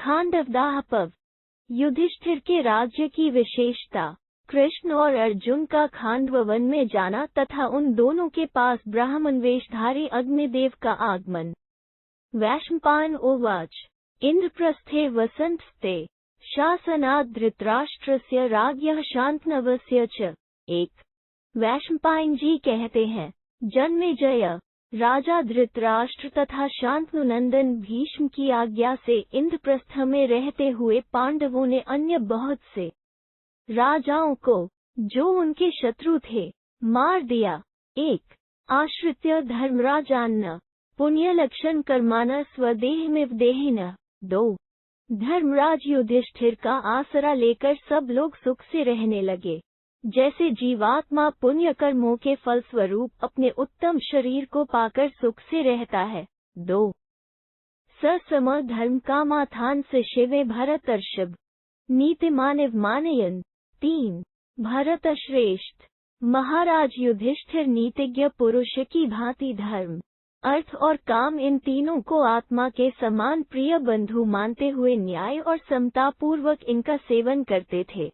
खांडवदाह। युधिष्ठिर के राज्य की विशेषता। कृष्ण और अर्जुन का खांडव वन में जाना तथा उन दोनों के पास ब्राह्मण वेशधारी अग्निदेव का आगमन। वैशंपायन उवाच इंद्रप्रस्थे वसंतस्ते शासनात् धृतराष्ट्रस्य राज्ञः शान्तनवस्य च। एक वैशंपायन जी कहते हैं, जन्मेजय राजा धृतराष्ट्र तथा शांतनु नंदन भीष्म की आज्ञा से इंद्रप्रस्थ में रहते हुए पांडवों ने अन्य बहुत से राजाओं को, जो उनके शत्रु थे, मार दिया। एक आश्रित्य धर्मराजान्न पुण्यलक्षण कर्माण स्वदेहमिव देहिनः। दो धर्मराज युधिष्ठिर का आसरा लेकर सब लोग सुख से रहने लगे, जैसे जीवात्मा पुण्य कर्मों के फलस्वरूप अपने उत्तम शरीर को पाकर सुख से रहता है। दो सम धर्म कामाथान से शिवे भरतर्षभ नीतिमानिव मानयन। तीन भरत श्रेष्ठ महाराज युधिष्ठिर नीतिज्ञ पुरुष की भांति धर्म, अर्थ और काम इन तीनों को आत्मा के समान प्रिय बंधु मानते हुए न्याय और समता पूर्वक इनका सेवन करते थे।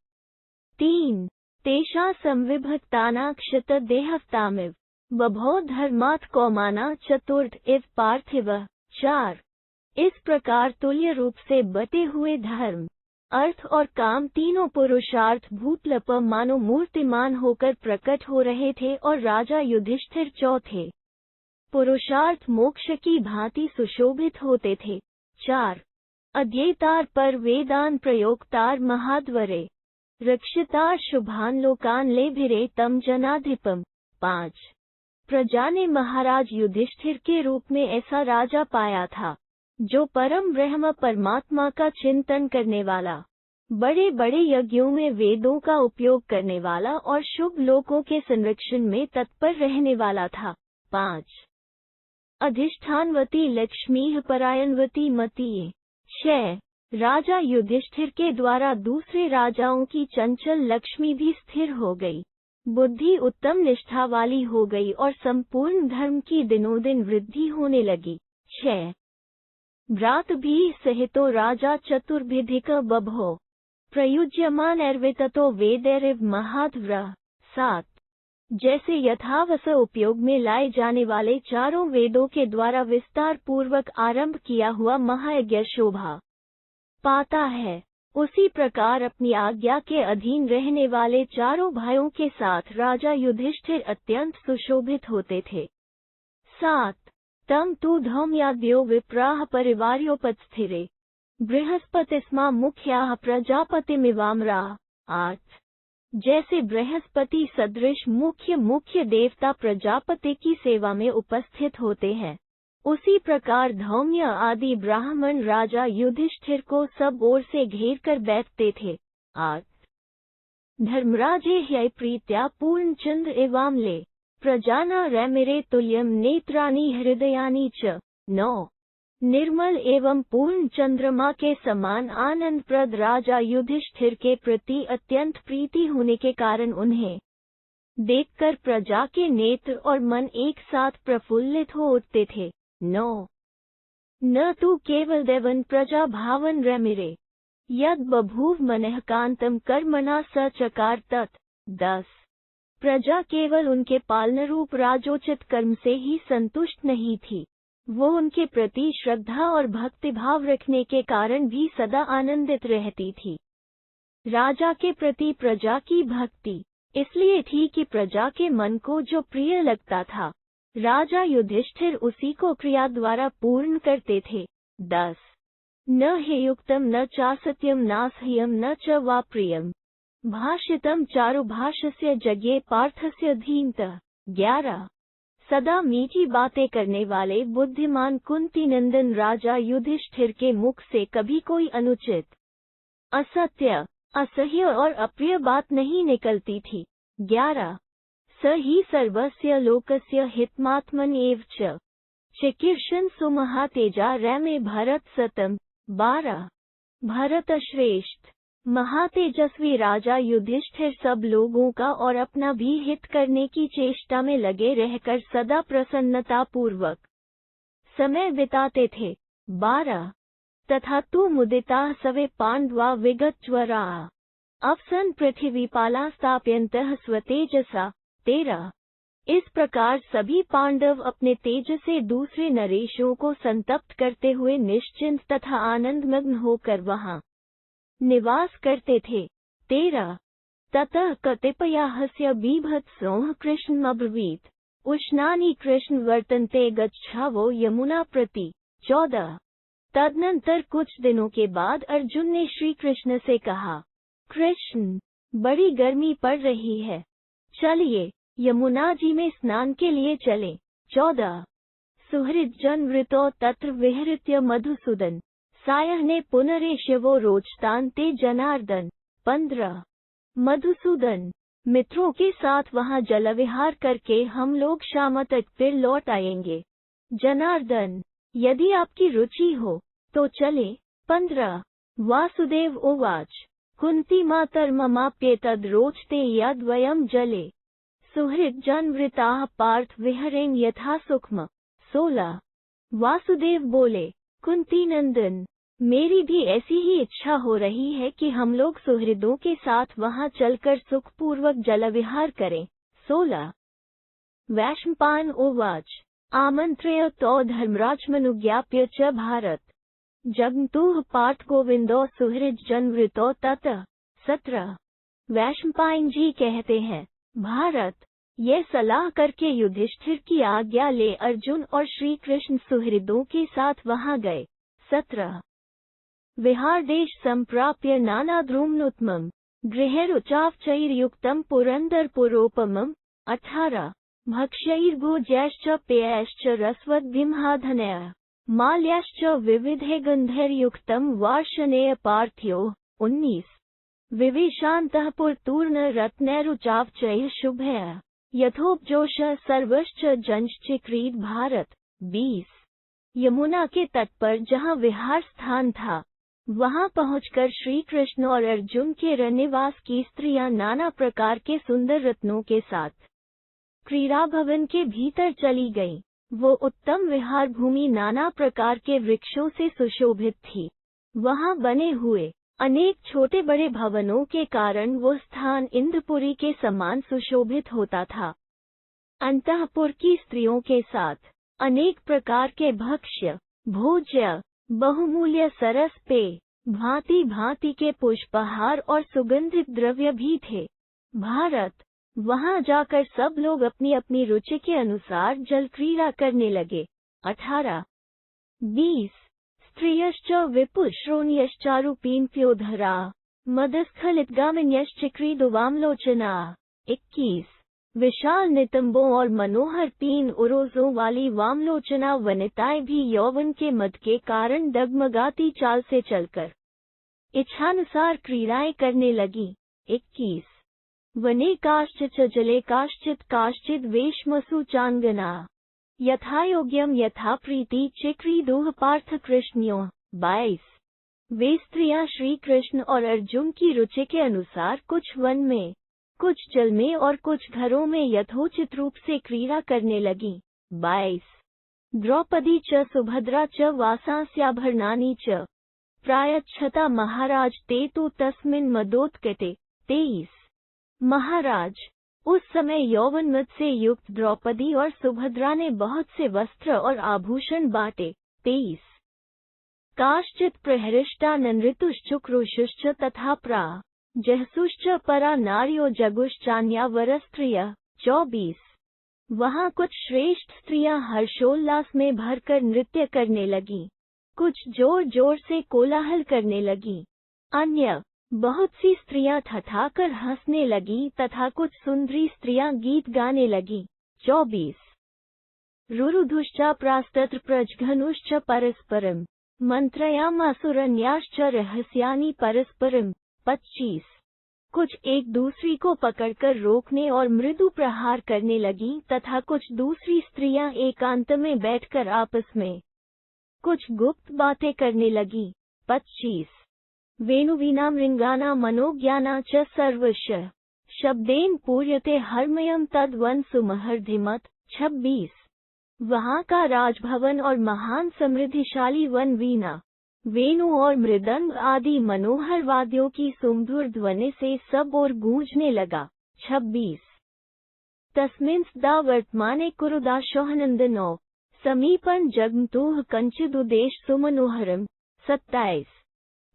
तीन तेषा संविभक्तानाक्षत देहस्तामिव बभो धर्मात् कौमाना चतुर्थ इव पार्थिव। चार इस प्रकार तुल्य रूप से बटे हुए धर्म, अर्थ और काम तीनों पुरुषार्थ भूतलप मानो मूर्तिमान होकर प्रकट हो रहे थे और राजा युधिष्ठिर चौथे पुरुषार्थ मोक्ष की भांति सुशोभित होते थे। चार अध्येतार पर वेदान प्रयोक्तार महाद्वरे रक्षितार शुभान लोकान लेभिरे तम जनाधिपम। पाँच प्रजा ने महाराज युधिष्ठिर के रूप में ऐसा राजा पाया था, जो परम ब्रह्म परमात्मा का चिंतन करने वाला, बड़े बड़े यज्ञों में वेदों का उपयोग करने वाला और शुभ लोकों के संरक्षण में तत्पर रहने वाला था। पाँच अधिष्ठानवती लक्ष्मी परायणवती मतीये। छह राजा युधिष्ठिर के द्वारा दूसरे राजाओं की चंचल लक्ष्मी भी स्थिर हो गई, बुद्धि उत्तम निष्ठा वाली हो गई और संपूर्ण धर्म की दिनों दिन वृद्धि होने लगी। छह भ्रात भी सहितो राजा चतुर्भिधिक बभो प्रयुज्यमान अर्विततो वेदैरिव महाध्व्रः। सात जैसे यथावस उपयोग में लाए जाने वाले चारों वेदों के द्वारा विस्तार पूर्वक आरंभ किया हुआ महायज्ञ शोभा पाता है, उसी प्रकार अपनी आज्ञा के अधीन रहने वाले चारों भाइयों के साथ राजा युधिष्ठिर अत्यंत सुशोभित होते थे। सात तम तु धौम्याद्यो विप्राह परिवार्योपस्थिरे बृहस्पतिस्मा मुख्याः प्रजापतिमिवाम्राः। आठ जैसे बृहस्पति सदृश मुख्य देवता प्रजापति की सेवा में उपस्थित होते हैं, उसी प्रकार धौम्य आदि ब्राह्मण राजा युधिष्ठिर को सब ओर से घेर कर बैठते थे। आठ धर्मराजे ह्यय प्रीत्या पूर्णचंद्र एवाम्ले प्रजाना रैमिरे तुल्यम नेत्राणि हृदयानि च। नौ निर्मल एवं पूर्ण चंद्रमा के समान आनंदप्रद राजा युधिष्ठिर के प्रति अत्यंत प्रीति होने के कारण उन्हें देखकर प्रजा के नेत्र और मन एक साथ प्रफुल्लित हो उठते थे। नौ न तु केवल देवन प्रजा भावन रमिरे यद बभूव मनः कांतम कर्मणा स चकार तत्। 10 प्रजा केवल उनके पालनरूप राजोचित कर्म से ही संतुष्ट नहीं थी, वो उनके प्रति श्रद्धा और भक्तिभाव रखने के कारण भी सदा आनंदित रहती थी। राजा के प्रति प्रजा की भक्ति इसलिए थी कि प्रजा के मन को जो प्रिय लगता था, राजा युधिष्ठिर उसी को क्रिया द्वारा पूर्ण करते थे। 10 न हेयुक्तम न चासत्यम नासह्यम न च वा प्रियम भाषितम चारुभाषस्य जज्ञे पार्थस्य धीमतः। 11 सदा मीठी बातें करने वाले बुद्धिमान कुंती नंदन राजा युधिष्ठिर के मुख से कभी कोई अनुचित, असत्य, असह्य और अप्रिय बात नहीं निकलती थी। 11 स ही सर्वस्य लोकस्य हितमात्मन एव च चिकीर्षन् सुमहातेजा रैमे भरत सतम। 12 भरत श्रेष्ठ महातेजस्वी राजा युधिष्ठिर सब लोगों का और अपना भी हित करने की चेष्टा में लगे रहकर सदा प्रसन्नता पूर्वक समय बिताते थे। 12 तथा तु मुदिताः सवे पाण्डवा विगतज्वरा अवसन पृथिवीपाला स्थाप्यन्तः स्वतेजसा। 13। इस प्रकार सभी पांडव अपने तेज से दूसरे नरेशों को संतप्त करते हुए निश्चिंत तथा आनंदमग्न होकर वहां निवास करते थे। 13। ततः कतिपयास्य बीभत्सोः कृष्णमब्रवीत् उष्णानि कृष्ण वर्तन्ते गच्छावो यमुना प्रति। 14। तदनंतर कुछ दिनों के बाद अर्जुन ने श्री कृष्ण से कहा, कृष्ण, बड़ी गर्मी पड़ रही है, चलिए यमुना जी में स्नान के लिए चलें। 14। सुहृद जन वृतो तत्र विहृत्य मधुसूदन सायहने पुनरेशवो रोचतान्ते जनार्दन। 15। मधुसूदन, मित्रों के साथ वहां जलविहार करके हम लोग शाम तक फिर लौट आएंगे। जनार्दन, यदि आपकी रुचि हो तो चले। 15। वासुदेव उवाच कुंती मातर्ममाप्येतद् रोचते यद्वयं जले सुहृद जनवृताः पार्थ विहरेण यथा सुखम। 16। वासुदेव बोले, कुंती नंदन, मेरी भी ऐसी ही इच्छा हो रही है कि हम लोग सुहृदों के साथ वहां चलकर सुखपूर्वक जलविहार करें। 16। वैशंपायन उवाच आमंत्र्य तो धर्मराजमनुज्ञाप्य च भारत जगन्तुः पार्थ गोविंदो सुहृद जनवृतो ततः। 17। वैशंपायन जी कहते हैं, भारत, यह सलाह करके युधिष्ठिर की आज्ञा ले अर्जुन और श्री कृष्ण सुहृदों के साथ वहां गए। 17। विहार देश संप्राप्य नानाद्रुम्नोत्तमं गृहैरुचावचैर्युक्तं पुरंदरपुरोपमम्। 18। भक्ष्यैर्भोज्यैश्च पेयैश्च रसवद्भिर्महाधनैः माल्याश्च विविधैः गन्धैर्युक्तं वार्ष्णेय पार्थ्यो। 19। विवेशान्तःपुरतूर्ण रत्नैरुचावचैः शुभैः यथोपजोष सर्वश्च जंश्चिक्रीड भारत। 20। यमुना के तट पर जहाँ विहार स्थान था, वहां पहुंचकर श्री कृष्ण और अर्जुन के रनिवास की स्त्रियां नाना प्रकार के सुंदर रत्नों के साथ क्रीड़ा भवन के भीतर चली गईं। वो उत्तम विहार भूमि नाना प्रकार के वृक्षों से सुशोभित थी। वहां बने हुए अनेक छोटे बड़े भवनों के कारण वो स्थान इंद्रपुरी के समान सुशोभित होता था। अंतःपुर की स्त्रियों के साथ अनेक प्रकार के भक्ष्य, भोज्य, बहुमूल्य सरस पेय, भांति भांति के पुष्पहार और सुगंधित द्रव्य भी थे। भारत, वहां जाकर सब लोग अपनी अपनी रुचि के अनुसार जल क्रीड़ा करने लगे। 18। 20। स्त्रियश्च विपुश्रोण्यश्चारूपीन्प्योधरा मदस्खलितगामिन्यश्चिक्रीडुवामलोचना। 21। विशाल नितंबों और मनोहर पीन उरोजों वाली वामलोचना वनिताएं भी यौवन के मद के कारण डगमगाती चाल से चलकर इच्छानुसार क्रीड़ाएं करने लगी। 21। वने काश्चित् जले काश्चित् काश्चिद् वेश्मसु चांगना यथायोग्यम यथा प्रीति चिक्रीडुः पार्थ कृष्ण्यो। 22। वे स्त्रियां श्री कृष्ण और अर्जुन की रुचि के अनुसार कुछ वन में, कुछ जल में और कुछ घरों में यथोचित रूप से क्रीड़ा करने लगी। 22। द्रौपदी च सुभद्रा च वासांस्याभरणानि च प्रायच्छता महाराज ते तु तस्मिन् मदोत्कटे। 23। महाराज, उस समय यौवनमद से युक्त द्रौपदी और सुभद्रा ने बहुत से वस्त्र और आभूषण बांटे। 23। काश्चित् प्रहृष्टाननृतुश्चुक्रुषुश्च तथा जहसुश्च परा नार्यो जगुश्चान्या वरस्त्रियः। 24। वहां कुछ श्रेष्ठ स्त्रियां हर्षोल्लास में भरकर नृत्य करने लगीं, कुछ जोर जोर से कोलाहल करने लगीं, अन्य बहुत सी स्त्रियां ठठाकर हंसने लगीं तथा कुछ सुंदरी स्त्रियां गीत गाने लगीं। 24। रुरुधुश्च प्रास्तत्र प्रजघनुश्च परस्परम मंत्रयामासुरन्याश्च रहस्यानि परस्परम। 25। कुछ एक दूसरी को पकड़कर रोकने और मृदु प्रहार करने लगीं तथा कुछ दूसरी स्त्रियां एकांत में बैठकर आपस में कुछ गुप्त बातें करने लगीं। 25। वेणुवीणा मृंगाना मनोज्ञाना च सर्वशः शब्देन पूर्यते हर्मयम् तद्वन सुमहर्धिमत। 26। वहां का राजभवन और महान समृद्धिशाली वन वीणा वेणु और मृदंग आदि मनोहर वाद्यों की सुमधुर ध्वनि से सब ओर गूंजने लगा। 26 तस्मिंस्दा वर्तमाने कुरुदाशोहनंदनो समीपन जगमतुः कंचिदुदेश सुमनोहरम। 27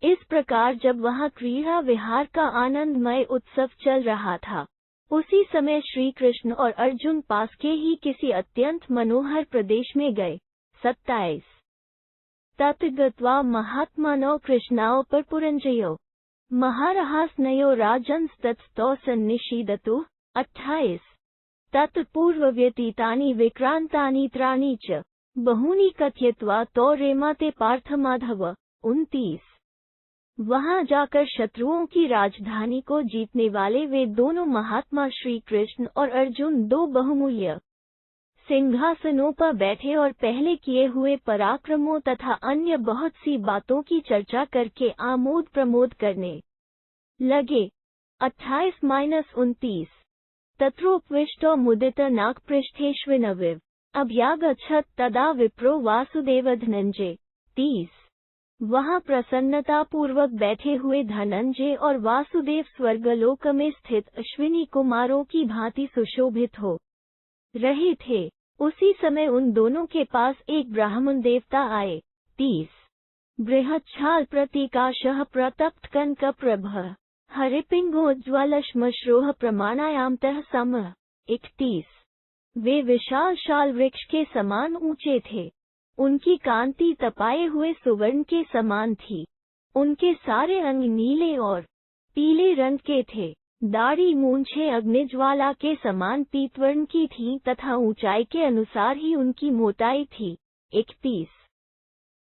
इस प्रकार जब वहाँ क्रीड़ा विहार का आनंदमय उत्सव चल रहा था, उसी समय श्री कृष्ण और अर्जुन पास के ही किसी अत्यंत मनोहर प्रदेश में गए। 27 तत् गत्वा महात्मानो कृष्णाओ पर पुरंजयो महारहास्नयो राजंस्तत्स्तो सन्निषीदतु। 28 तत् पूर्वव्यतीतानि विक्रांतानि त्राणि च बहूनि कथयित्वा तो रेमाते पार्थ माधव। 29 वहां जाकर शत्रुओं की राजधानी को जीतने वाले वे दोनों महात्मा श्री कृष्ण और अर्जुन दो बहुमूल्य सिंहासनों पर बैठे और पहले किए हुए पराक्रमों तथा अन्य बहुत सी बातों की चर्चा करके आमोद प्रमोद करने लगे। 28-29 तत्रोपविष्टो मुदित नागपृष्ठेष्विनविव अभ्यागच्छत् तदा विप्रो वासुदेव धनंजय। 30 वहां प्रसन्नतापूर्वक बैठे हुए धनंजय और वासुदेव स्वर्गलोक में स्थित अश्विनी कुमारों की भांति सुशोभित हो रहे थे। उसी समय उन दोनों के पास एक ब्राह्मण देवता आए। 30 बृहच्छाल प्रतीकाशः प्रतप्त कनक प्रभ हरिपिंगोज्ज्वलश्मश्रोह प्रमाणायामतः समः। 31 वे विशाल शाल वृक्ष के समान ऊंचे थे। उनकी कांति तपाए हुए सुवर्ण के समान थी। उनके सारे अंग नीले और पीले रंग के थे। दाढ़ी मूंछें अग्निज्वाला के समान पीतवर्ण की थीं तथा ऊंचाई के अनुसार ही उनकी मोटाई थी। 31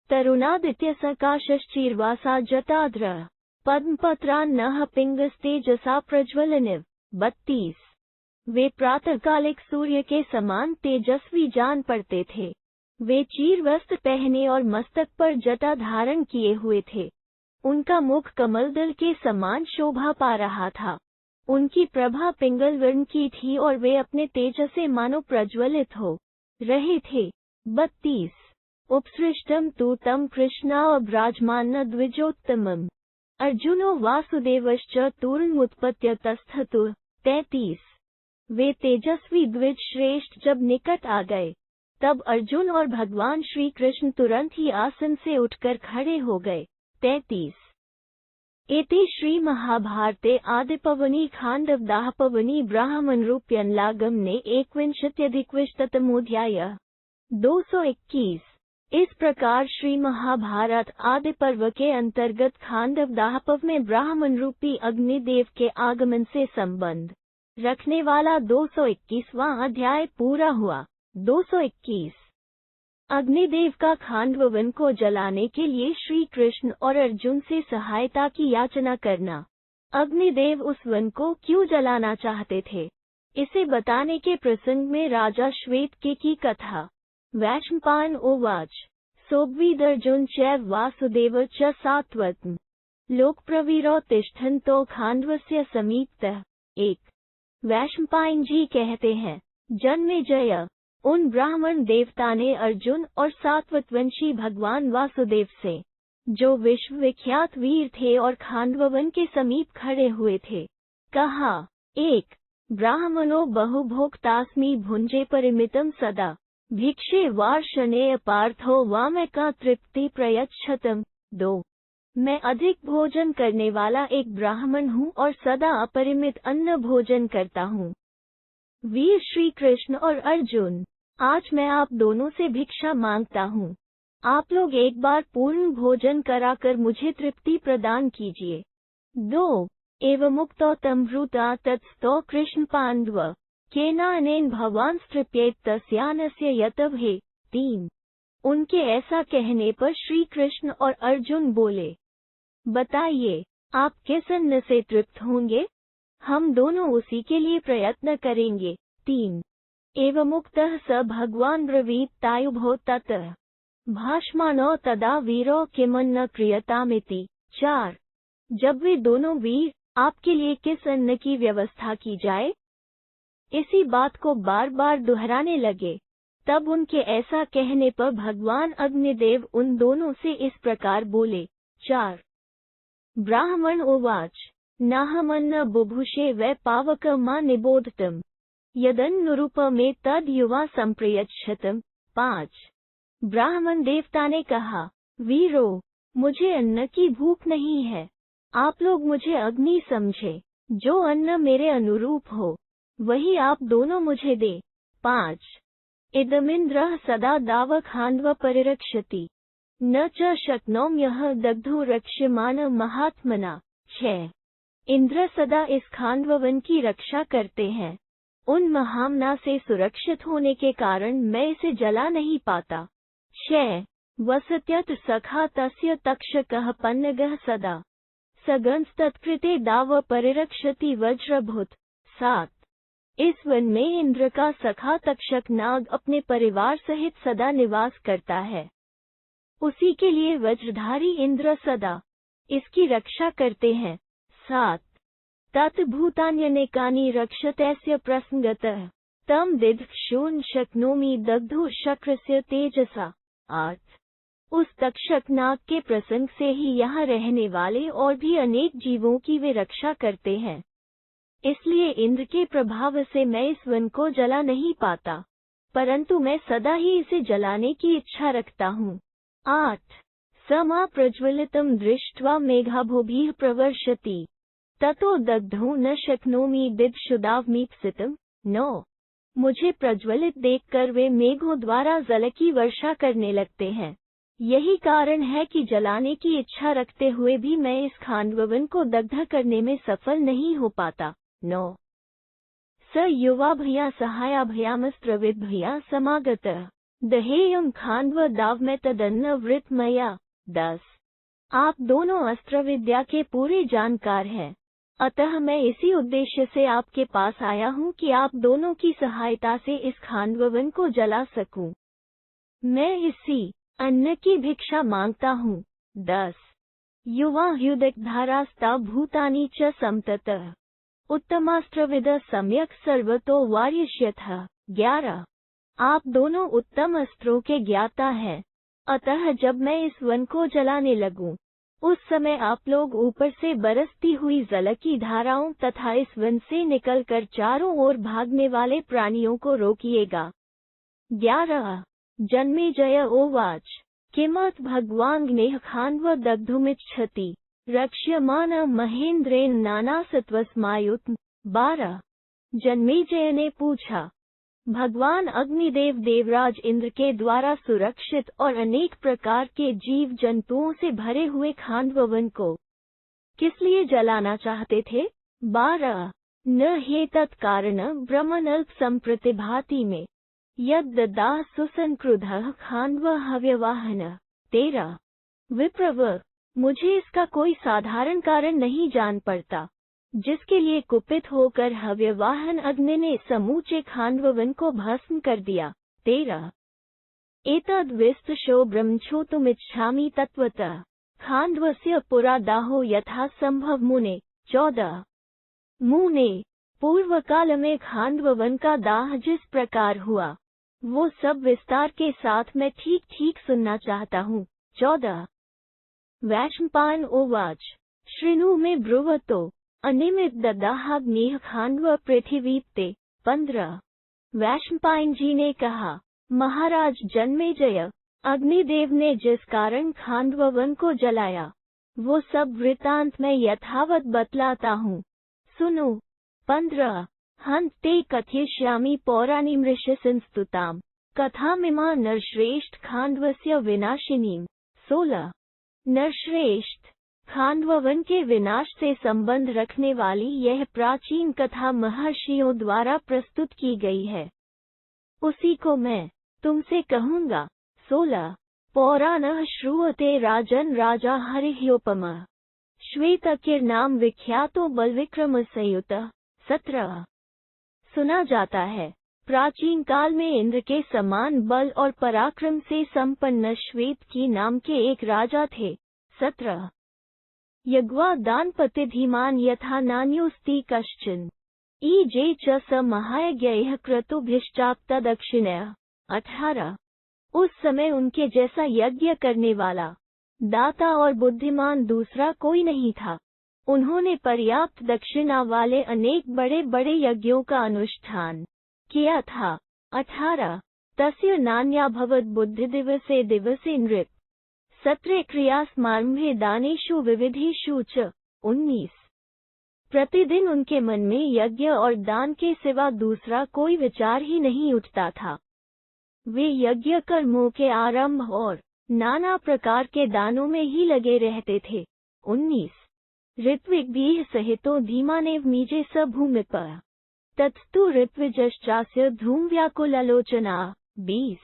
तरुणादित्य सकाशश्चीर्वासा जटाद्र पद्मपत्रान्नः पिंगस्तेजसा प्रज्वलनिव। 32 वे प्रातःकालिक सूर्य के समान तेजस्वी जान पड़ते थे। वे चीर वस्त्र पहने और मस्तक पर जटा धारण किए हुए थे। उनका मुख कमलदल के समान शोभा पा रहा था। उनकी प्रभा पिंगल वर्ण की थी और वे अपने तेज से मानो प्रज्वलित हो रहे थे। 32 उपसृष्टम तु तम कृष्णावब्राजमान्न द्विजोत्तमम् अर्जुनो वासुदेवश्च तूर्णमुत्पत्य तस्थतु। 33 वे तेजस्वी द्विज श्रेष्ठ जब निकट आ गए, तब अर्जुन और भगवान श्री कृष्ण तुरंत ही आसन से उठकर खड़े हो गए। 33 एते श्री महाभारते आदिपर्वणि खांडवदाहपर्वणि ब्राह्मणरूप्यनलागमने 21-अधिक-20तमोऽध्यायः। 221 इस प्रकार श्री महाभारत आदि पर्व के अंतर्गत खांडवदाहपर्व में ब्राह्मण रूपी अग्निदेव के आगमन से संबंध रखने वाला 221वां अध्याय पूरा हुआ। 221 अग्निदेव का खांडव वन को जलाने के लिए श्री कृष्ण और अर्जुन से सहायता की याचना करना। अग्निदेव उस वन को क्यों जलाना चाहते थे, इसे बताने के प्रसंग में राजा श्वेतकेतु की कथा। वैशंपायन उवाच सोऽब्वीदर्जुन चैव वासुदेव च सात्वतं लोकप्रवीरो तिष्ठन्तो खांडवस्य समीपतः। 1 वैशंपायन जी कहते हैं, जन्मेजय, उन ब्राह्मण देवता ने अर्जुन और सात्वतवंशी भगवान वासुदेव से, जो विश्वविख्यात वीर थे और खांडववन के समीप खड़े हुए थे, कहा। 1 ब्राह्मणो बहुभोक्तास्मि भुंजे परिमितम सदा भिक्षे वार्षणेय पार्थो वामैका तृप्ति प्रयच्छतम। 2 मैं अधिक भोजन करने वाला एक ब्राह्मण हूँ और सदा अपरिमित अन्न भोजन करता हूँ। वीर श्री कृष्ण और अर्जुन, आज मैं आप दोनों से भिक्षा मांगता हूँ। आप लोग एक बार पूर्ण भोजन कराकर मुझे तृप्ति प्रदान कीजिए। 2 एवमुक्तो तम्भृता तत्स्थो कृष्ण पांडव केनानेन भवान तृप्येत तस्यानस्य यतभे। 3 उनके ऐसा कहने पर श्री कृष्ण और अर्जुन बोले, बताइए, आप किस अन्न से तृप्त होंगे? हम दोनों उसी के लिए प्रयत्न करेंगे। 3 एवमुक्तः स भगवान ब्रवीत तायुभो ततः भाषमाणो तदा वीरो किमन्न क्रियतामिति। 4 जब वे दोनों वीर, आपके लिए किस अन्न की व्यवस्था की जाए, इसी बात को बार बार दोहराने लगे, तब उनके ऐसा कहने पर भगवान अग्निदेव उन दोनों से इस प्रकार बोले। 4 ब्राह्मण उवाच नाहमन्न बुभुषे वै पावक मा निबोधतम यदन्नुरूपमे तद युवा संप्रयच्छतम। 5 ब्राह्मण देवता ने कहा, वीरो, मुझे अन्न की भूख नहीं है, आप लोग मुझे अग्नि समझे, जो अन्न मेरे अनुरूप हो वही आप दोनों मुझे दे। 5 इदमिन्द्रः सदा दावखान्व परिरक्षति न च शक्नोम्यः दग्धो रक्ष्यमाण महात्मना। 6 इंद्र सदा इस खांडवन की रक्षा करते हैं, उन महामना से सुरक्षित होने के कारण मैं इसे जला नहीं पाता। 6 वसत्यत सखा तस्य तक्षकः पन्नगः सदा सगंस्तत्कृते दाव परिरक्षति वज्रभूत। 7 इस वन में इंद्र का सखा तक्षक नाग अपने परिवार सहित सदा निवास करता है, उसी के लिए वज्रधारी इंद्र सदा इसकी रक्षा करते हैं। 7 तत्भूतान्यनेकानि रक्षतस्य प्रसंगतः तम दिदक्षून् शक्नोमि दग्धो शक्रस्य तेजसा। 8 उस तक्षक नाग के प्रसंग से ही यहाँ रहने वाले और भी अनेक जीवों की वे रक्षा करते हैं, इसलिए इंद्र के प्रभाव से मैं इस वन को जला नहीं पाता, परंतु मैं सदा ही इसे जलाने की इच्छा रखता हूँ। 8 समा प्रज्वलितम दृष्ट्वा मेघाभोभिः प्रवर्षति ततो दग्धो न शक्नोमि दिदक्षुदावमीप्सितम्। 9 मुझे प्रज्वलित देखकर वे मेघों द्वारा जल की वर्षा करने लगते हैं, यही कारण है कि जलाने की इच्छा रखते हुए भी मैं इस खांडवन को दग्ध करने में सफल नहीं हो पाता। 9 स युवाभया सहायाभयामस्त्रविद्भया समागतः दहेयं खांडव दाव में तदन्न वृत मया। 10 आप दोनों अस्त्र विद्या के पूरे जानकार हैं, अतः मैं इसी उद्देश्य से आपके पास आया हूँ कि आप दोनों की सहायता से इस खांडवन को जला सकूं। मैं इसी अन्न की भिक्षा मांगता हूँ। 10 युवा ह्युदकधारास्ता भूतानि च समततः उत्तमास्त्रविद सम्यक सर्वतो वार्यष्यथः। 11 आप दोनों उत्तम अस्त्रों के ज्ञाता हैं, अतः जब मैं इस वन को जलाने लगूं, उस समय आप लोग ऊपर से बरसती हुई जल की धाराओं तथा इस वन से निकलकर चारों ओर भागने वाले प्राणियों को रोकिएगा। 11 जन्मेजय उवाच किमथ भगवान्ग्नेह खान्व दग्धुमिच्छति रक्ष्यमाण महेन्द्रेण नानासत्वस्मायुत। 12 जन्मेजय ने पूछा, भगवान अग्निदेव देवराज इंद्र के द्वारा सुरक्षित और अनेक प्रकार के जीव जंतुओं से भरे हुए खांडवन को किस लिए जलाना चाहते थे। 12 न हेतत् कारणं ब्रह्मणल्प संप्रतिभाति में यद्ददाह सुसंक्रुधः खांडव हव्यवाहन। 13 विप्रवर, मुझे इसका कोई साधारण कारण नहीं जान पड़ता, जिसके लिए कुपित होकर हव्यवाहन अग्नि ने समूचे खांडवन को भस्म कर दिया। 13 एतद् विस्तशो ब्रह्मछोतुमिच्छामि तत्वतः खांडवस्य पुरा दाहो यथा संभव मुने। 14 मुने, पूर्व काल में खांडवन का दाह जिस प्रकार हुआ, वो सब विस्तार के साथ मैं ठीक ठीक सुनना चाहता हूँ। 14 वैशंपायन उवाच शृणु मे ब्रुवतो अनिमित ददाहाग्निः खांडव पृथिवीप्ते। 15 वैशंपायन जी ने कहा, महाराज जन्मेजय, अग्निदेव ने जिस कारण खांडवन को जलाया, वो सब वृतांत में यथावत बतलाता हूँ, सुनो। 15 हंत ते कथयिष्यामि पौराणिमृषसंस्तुताम् कथामिमा नरश्रेष्ठ खांडवस्य विनाशिनीम्। 16 नरश्रेष्ठ, खांडवन के विनाश से संबंध रखने वाली यह प्राचीन कथा महर्षियों द्वारा प्रस्तुत की गई है, उसी को मैं तुमसे कहूँगा। 16 पौराणः श्रूयते राजन राजा हरिह्योपमः श्वेतकीर्णाम विख्यातो बलविक्रम संयुतः। 17 सुना जाता है, प्राचीन काल में इंद्र के समान बल और पराक्रम से संपन्न श्वेत की नाम के एक राजा थे। 17 यज्वा दानपति धीमान यथा नान्योस्ति कश्चन ईजे च स महायज्ञैः क्रतुभिश्चाप्तदक्षिणः। 18 उस समय उनके जैसा यज्ञ करने वाला, दाता और बुद्धिमान दूसरा कोई नहीं था। उन्होंने पर्याप्त दक्षिणा वाले अनेक बड़े बड़े यज्ञों का अनुष्ठान किया था। 18 तस्य नान्याभवत् बुद्धिदिवसे दिवसे नृप सत्रे क्रियास्मारम्भे दानेषु विविधेषु च। 19 प्रतिदिन उनके मन में यज्ञ और दान के सिवा दूसरा कोई विचार ही नहीं उठता था। वे यज्ञ कर्मों के आरंभ और नाना प्रकार के दानों में ही लगे रहते थे। 19 ऋत्विग्भीः सहितो धीमानेव मीजे स भूमिप तत्तु ऋत्विजश्चास्य धूम व्याकुलालोचना। 20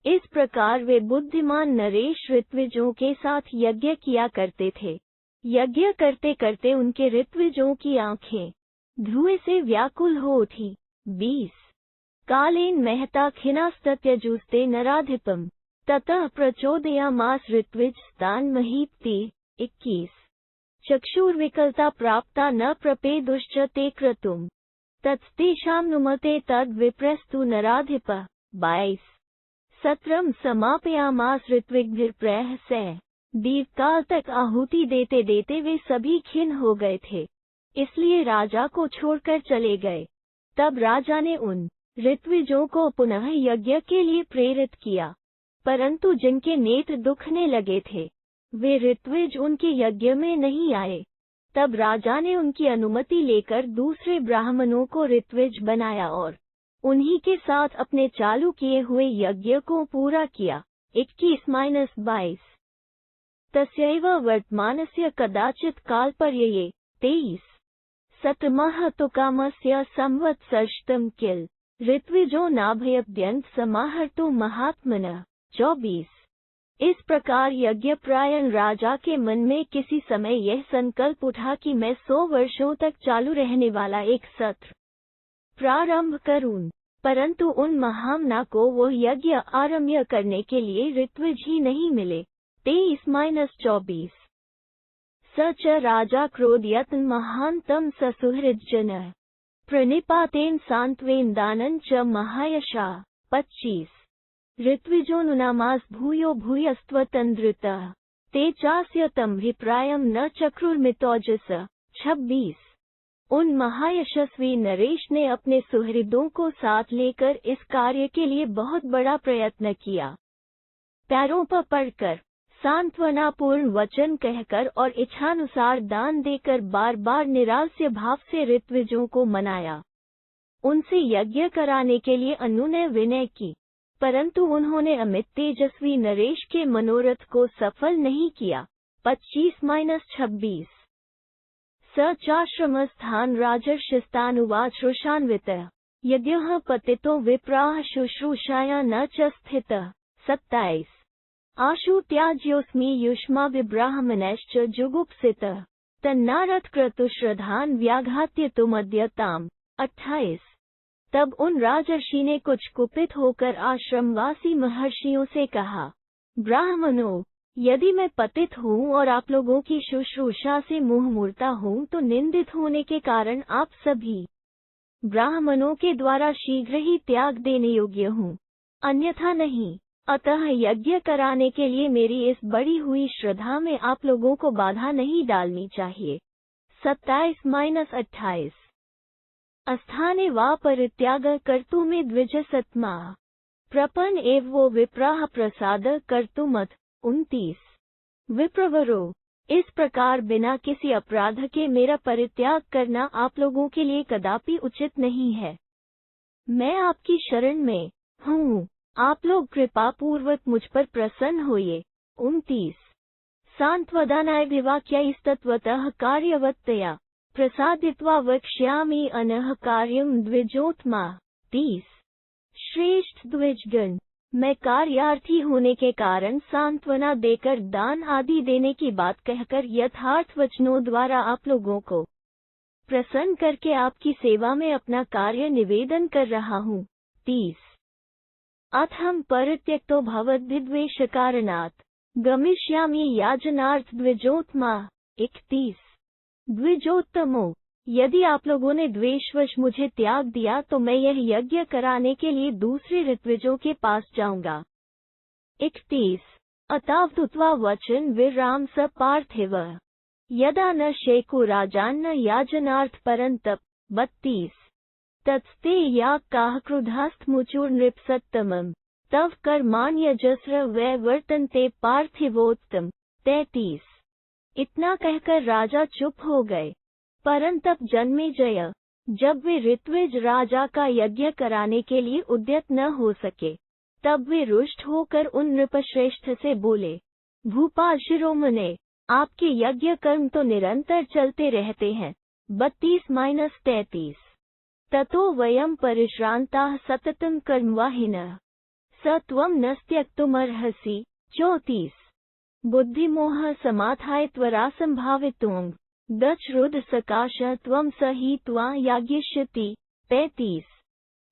इस प्रकार वे बुद्धिमान नरेश ऋत्विजों के साथ यज्ञ किया करते थे। यज्ञ करते करते उनके ऋत्विजों की आंखें धुएं से व्याकुल हो उठी। 20 कालेन महता खिनास्तत्यजुस्ते नराधिपम ततः प्रचोदयामास ऋत्विज स्तान महीपति। 21 चक्षुर्विकलता प्राप्ता न प्रपेदुश्च ते क्रतुम् तत्तेषां नुमते तद् विप्रस्तु नराधिप। 22 सत्रम समापयामास ऋत्विग्भिर्प्रयः सः। दीर्घकाल तक आहुति देते देते वे सभी खिन्न हो गए थे, इसलिए राजा को छोड़कर चले गए। तब राजा ने उन ऋत्विजों को पुनः यज्ञ के लिए प्रेरित किया, परंतु जिनके नेत्र दुखने लगे थे वे ऋत्विज उनके यज्ञ में नहीं आए। तब राजा ने उनकी अनुमति लेकर दूसरे ब्राह्मणों को ऋत्विज बनाया और उन्हीं के साथ अपने चालू किए हुए यज्ञ को पूरा किया। 21-22 तस्यैव वर्तमानस्य कदाचित् कालपर्यये। 23 सतमः तु कामस्य संवत्सरशतं किल ऋत्विजो नाभयभ्यन्त समाहर्तु महात्मनः। 24 इस प्रकार यज्ञपरायण राजा के मन में किसी समय यह संकल्प उठा कि मैं 100 वर्षों तक चालू रहने वाला एक सत्र प्रारंभ करूं, परंतु उन महामना को वो यज्ञ आरम्भ करने के लिए ऋत्विज ही नहीं मिले। 23-24 स च राजा क्रोधयत् महान्तं ससुहृज्जनः प्रणिपातेन सान्त्वेन दानं च महायशः। 25 ऋत्विजोनुनामास भूयो भूयस्त्वतन्द्रितः ते चास्य तमभिप्रायं न चक्रुर्मितौजस। 26 उन महायशस्वी नरेश ने अपने सुहृदों को साथ लेकर इस कार्य के लिए बहुत बड़ा प्रयत्न किया। पैरों पर पड़कर, सांत्वनापूर्ण वचन कहकर और इच्छानुसार दान देकर बार बार निरालस्य भाव से ऋत्विजों को मनाया। उनसे यज्ञ कराने के लिए अनुनय विनय की, परंतु उन्होंने अमित तेजस्वी नरेश के मनोरथ को सफल नहीं किया। 25-26 स चाश्रमस्थान राजर्षिस्तानुवाच रुषान्वितः यज्ञः पतितो विप्राः शुश्रूषाया न च स्थितः। 27 आशु त्याज्योऽस्मि युष्माभिब्राह्मणैश्च जुगुप्सितः तन्नारथ क्रतुश्रद्धान् व्याघात्य तुमद्यताम्। 28 तब उन राजर्षि ने कुछ कुपित होकर आश्रमवासी महर्षियों से कहा, ब्राह्मणों, यदि मैं पतित हूँ और आप लोगों की शुश्रूषा से मुंह मोड़ता हूँ तो निंदित होने के कारण आप सभी ब्राह्मणों के द्वारा शीघ्र ही त्याग देने योग्य हूँ, अन्यथा नहीं। अतः यज्ञ कराने के लिए मेरी इस बढ़ी हुई श्रद्धा में आप लोगों को बाधा नहीं डालनी चाहिए। 27-28 अस्थाने वा परित्याग कर्तुमे द्विजसत्मा प्रपन्न एव वो विप्राह प्रसाद कर्तुमथ। 29 विप्रवरो, इस प्रकार बिना किसी अपराध के मेरा परित्याग करना आप लोगों के लिए कदापि उचित नहीं है। मैं आपकी शरण में हूँ, आप लोग कृपा पूर्वक मुझ पर प्रसन्न होइए। 29 सांत्वदानाय विवाक्यैस्तत्वतः कार्यवत्तया प्रसादित्वा वक्ष्यामि अनः कार्यं द्विजोत्मा। 30 श्रेष्ठ द्विजगण, मैं कार्यार्थी होने के कारण सांत्वना देकर दान आदि देने की बात कहकर यथार्थ वचनों द्वारा आप लोगों को प्रसन्न करके आपकी सेवा में अपना कार्य निवेदन कर रहा हूँ। 30 अथम परित्यक्तो भवद्विद्वेषकारणात् गमिष्यामि याजनार्थ द्विजोत्मा। 31 द्विजोत्तमो, यदि आप लोगों ने द्वेषवश मुझे त्याग दिया तो मैं यह यज्ञ कराने के लिए दूसरे ऋत्विजों के पास जाऊंगा। 31 अतावतुत्वा वचन विराम स पार्थिव यदा न शेकु राजान्न याजनार्थ परंतप। 32 तत्स्ते या काह क्रुधास्तमुचुर नृपसत्तमम तव कर्माण्यजस्र वै वर्तन्ते पार्थिवोत्तम। 33 इतना कहकर राजा चुप हो गए। परंतप जन्मेजय, जब वे ऋत्विज राजा का यज्ञ कराने के लिए उद्यत न हो सके, तब वे रुष्ट होकर उन नृपश्रेष्ठ से बोले, भूपाल शिरोमणे, आपके यज्ञ कर्म तो निरंतर चलते रहते हैं। 32-33 ततो वयम परिश्रांताः सततं कर्मवाहिनः स त्वं न त्यक्तुमर्हसि। 34 बुद्धिमोह समाधाय त्वरा संभावितुं दचरुद सकाश त्वं सहित्वा याज्ञिष्यति। 35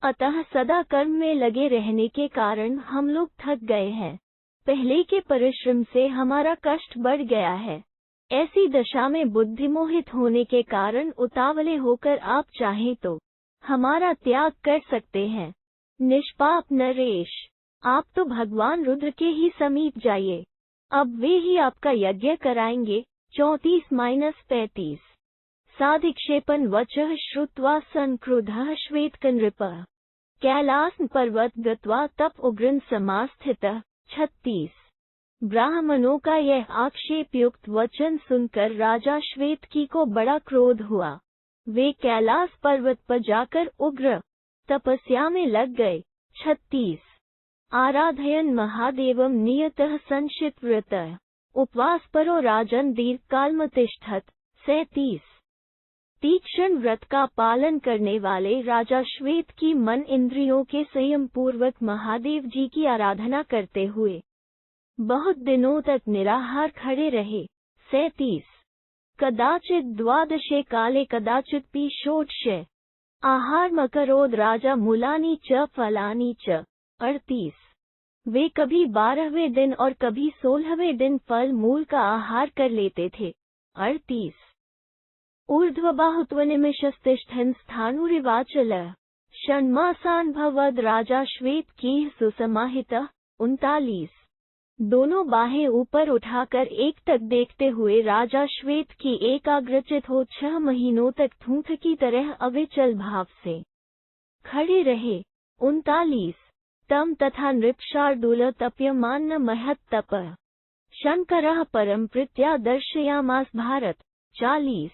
अतः सदा कर्म में लगे रहने के कारण हम लोग थक गए हैं। पहले के परिश्रम से हमारा कष्ट बढ़ गया है। ऐसी दशा में बुद्धिमोहित होने के कारण उतावले होकर आप चाहें तो हमारा त्याग कर सकते हैं। निष्पाप नरेश, आप तो भगवान रुद्र के ही समीप जाइए, अब वे ही आपका यज्ञ कराएंगे। 34-35 साधिक्षेपन वचः श्रुत्वा संक्रुधः श्वेतकनृपः कैलास पर्वत गत्वा तप उग्रन समास्थितः। 36 ब्राह्मणों का यह आक्षेपयुक्त वचन सुनकर राजा श्वेतकी को बड़ा क्रोध हुआ। वे कैलास पर्वत पर जाकर उग्र तपस्या में लग गए। 36 आराधयन महादेवम नियतः संशित व्रतः उपवास परो राजन दीर्घकालमतिष्ठत। 37 तीक्ष्ण व्रत का पालन करने वाले राजा श्वेत की मन इंद्रियों के संयम पूर्वक महादेव जी की आराधना करते हुए बहुत दिनों तक निराहार खड़े रहे। 37 कदाचित द्वादशे काले कदाचित पी षोडशे आहार मकरोद राजा मूलानी च फलानी च। 38 वे कभी 12वें दिन और कभी 16वें दिन फल मूल का आहार कर लेते थे। 38 ऊर्ध्वबाहुत्वनिमिषस्तिष्ठन् स्थाणुरिवाचल षण्मासान भवद राजा श्वेत की सुसमाहितः। 39 दोनों बाहें ऊपर उठाकर एक तक देखते हुए राजा श्वेत की एकाग्रचित हो 6 महीनों तक थूथ की तरह अविचल भाव से खड़े रहे। 39 तम तथा नृपशार्दूल तप्यमान्न महत तपः शंकरः परम प्रीत्या दर्शयामास भारत। 40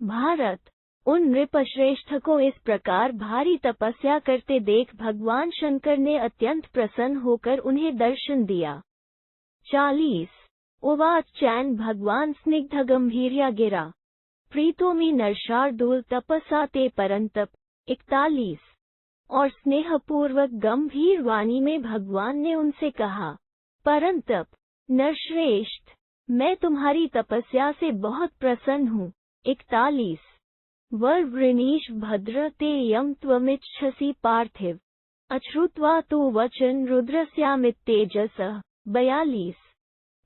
भारत उन नृपश्रेष्ठ को इस प्रकार भारी तपस्या करते देख भगवान शंकर ने अत्यंत प्रसन्न होकर उन्हें दर्शन दिया। 40 उवाच चैन भगवान स्निग्ध गंभीर्या गिरा प्रीतोमी नरशार्दूल तपसा ते परंतप। 41 और स्नेहपूर्वक गंभीर वाणी में भगवान ने उनसे कहा, परंतप नरश्रेष्ठ, मैं तुम्हारी तपस्या से बहुत प्रसन्न हूँ। 41 वर वृणीश भद्र ते यम त्वमिच्छसि पार्थिव अश्रुत्वा तु वचन रुद्रस्यामित्तेजसः। 42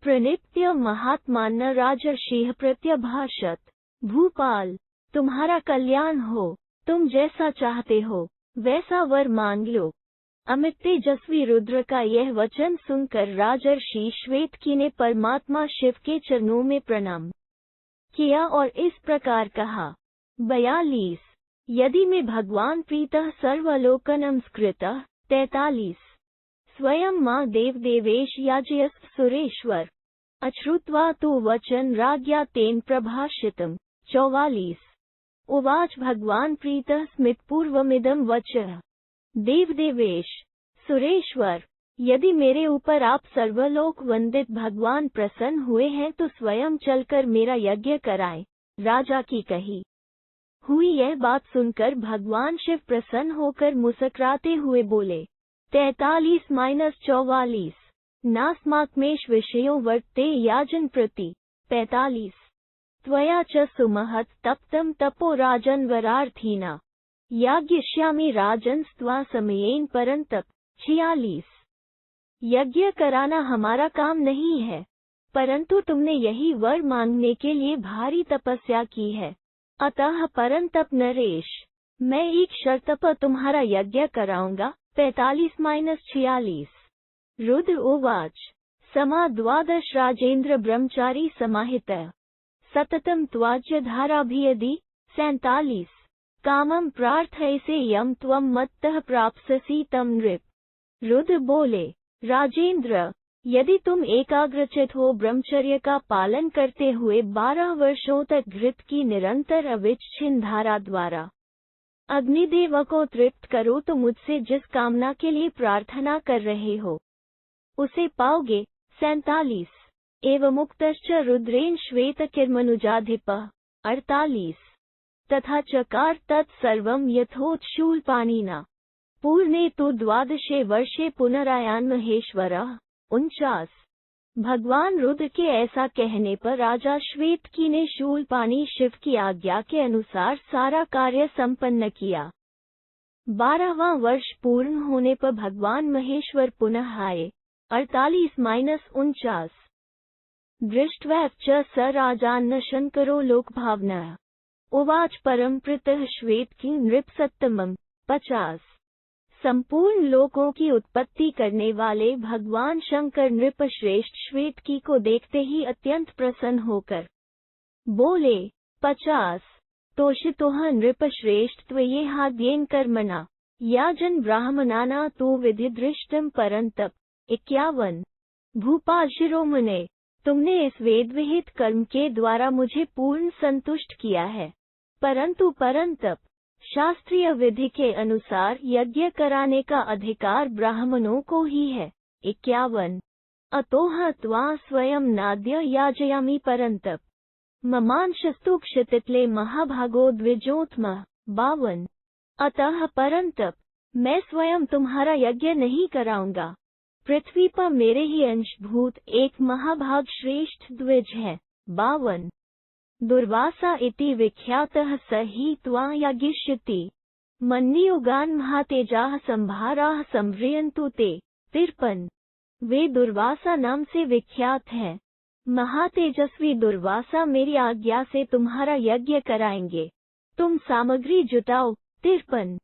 प्रणिप्त्य महात्मान्न राजर्षिः प्रत्यभाषत, भूपाल, तुम्हारा कल्याण हो, तुम जैसा चाहते हो वैसा वर मांग लो। अमित तेजस्वी रुद्र का यह वचन सुनकर राजर्षि श्वेतकी ने परमात्मा शिव के चरणों में प्रणाम किया और इस प्रकार कहा। 42 यदि मैं भगवान प्रीतः सर्वलोकनम स्कृतः। 43 स्वयं मां देव देवेश याजयस्व सुरेश्वर अश्रुत्वा तु वचन राज्ञा तेन प्रभाषितम्। 44 उवाच भगवान प्रीतः स्मितपूर्वमिदं वचः देवदेवेश सुरेश्वर, यदि मेरे ऊपर आप सर्वलोक वंदित भगवान प्रसन्न हुए हैं तो स्वयं चलकर मेरा यज्ञ कराएं। राजा की कही हुई यह बात सुनकर भगवान शिव प्रसन्न होकर मुस्कुराते हुए बोले। 43-44 नास्मात्मेष विषयो वर्ते याजन प्रति। 45 त्वया च सुमहत् तप्तं तपो राजन्वरार्थीना याज्ञिष्यामि राजन्स्त्वा समयेन परंतप। 46 यज्ञ कराना हमारा काम नहीं है, परंतु तुमने यही वर मांगने के लिए भारी तपस्या की है। अतः परंतप नरेश, मैं एक शर्त पर तुम्हारा यज्ञ कराऊंगा। 45-46। रुद्र उवाच, समा 12 राजेंद्र ब्रह्मचारी समाहितः सततम त्वाज्य धाराभियदि। 47। कामं प्रार्थयसे यम त्वं मत्तः प्राप्स्यसि तम नृप। रुद्र बोले, राजेंद्र, यदि तुम एकाग्रचित हो ब्रह्मचर्य का पालन करते हुए 12 वर्षों तक घृत की निरंतर अविच्छिन्न धारा द्वारा अग्निदेव को तृप्त करो तो मुझसे जिस कामना के लिए प्रार्थना कर रहे हो उसे पाओगे। 47। एवमुक्तश्च रुद्रेण श्वेतकिर्मनुजाधिपः। 48। तथा चकार तत्सर्वं यथोत्शूलपाणिना पूर्णे तु 12 वर्षे पुनरायान महेश्वरः। 49। भगवान रुद्र के ऐसा कहने पर राजा श्वेतकी ने शूलपाणी शिव की आज्ञा के अनुसार सारा कार्य संपन्न किया। 12वां वर्ष पूर्ण होने पर भगवान महेश्वर पुनः आए। 48-49। दृष्ट्वा च स राजान्न शंकरो लोकभावनः उवाच परम प्रीतः श्वेतकी नृपसत्तमम्। 50। संपूर्ण लोकों की उत्पत्ति करने वाले भगवान शंकर नृपश्रेष्ठ श्वेतकी को देखते ही अत्यंत प्रसन्न होकर बोले। 50। तोषितोह नृपश्रेष्ठ त्वयेहाद्येन कर्मणा याजन ब्राह्मणाना तो विधि दृष्टम परंतप। 51। भूपाल शिरोमणे, तुमने इस वेद विहित कर्म के द्वारा मुझे पूर्ण संतुष्ट किया है, परंतु परंतप शास्त्रीय विधि के अनुसार यज्ञ कराने का अधिकार ब्राह्मणों को ही है। 51। अतोह त्वा स्वयं नाद्य याजयामि परंतप ममांशस्तु क्षितितले महाभागो द्विजोत्तमः। 52। अतः परंतप मैं स्वयं तुम्हारा यज्ञ नहीं कराऊंगा, पृथ्वी पर मेरे ही अंशभूत एक महाभाग श्रेष्ठ द्विज है। 52। दुर्वासा इति विख्यातः स हि त्वा याज्ञिष्यति मन्नियुगान् महातेजाः संभाराः संव्रियन्तु ते। 53। वे दुर्वासा नाम से विख्यात हैं। महातेजस्वी दुर्वासा मेरी आज्ञा से तुम्हारा यज्ञ कराएंगे, तुम सामग्री जुटाओ। 53।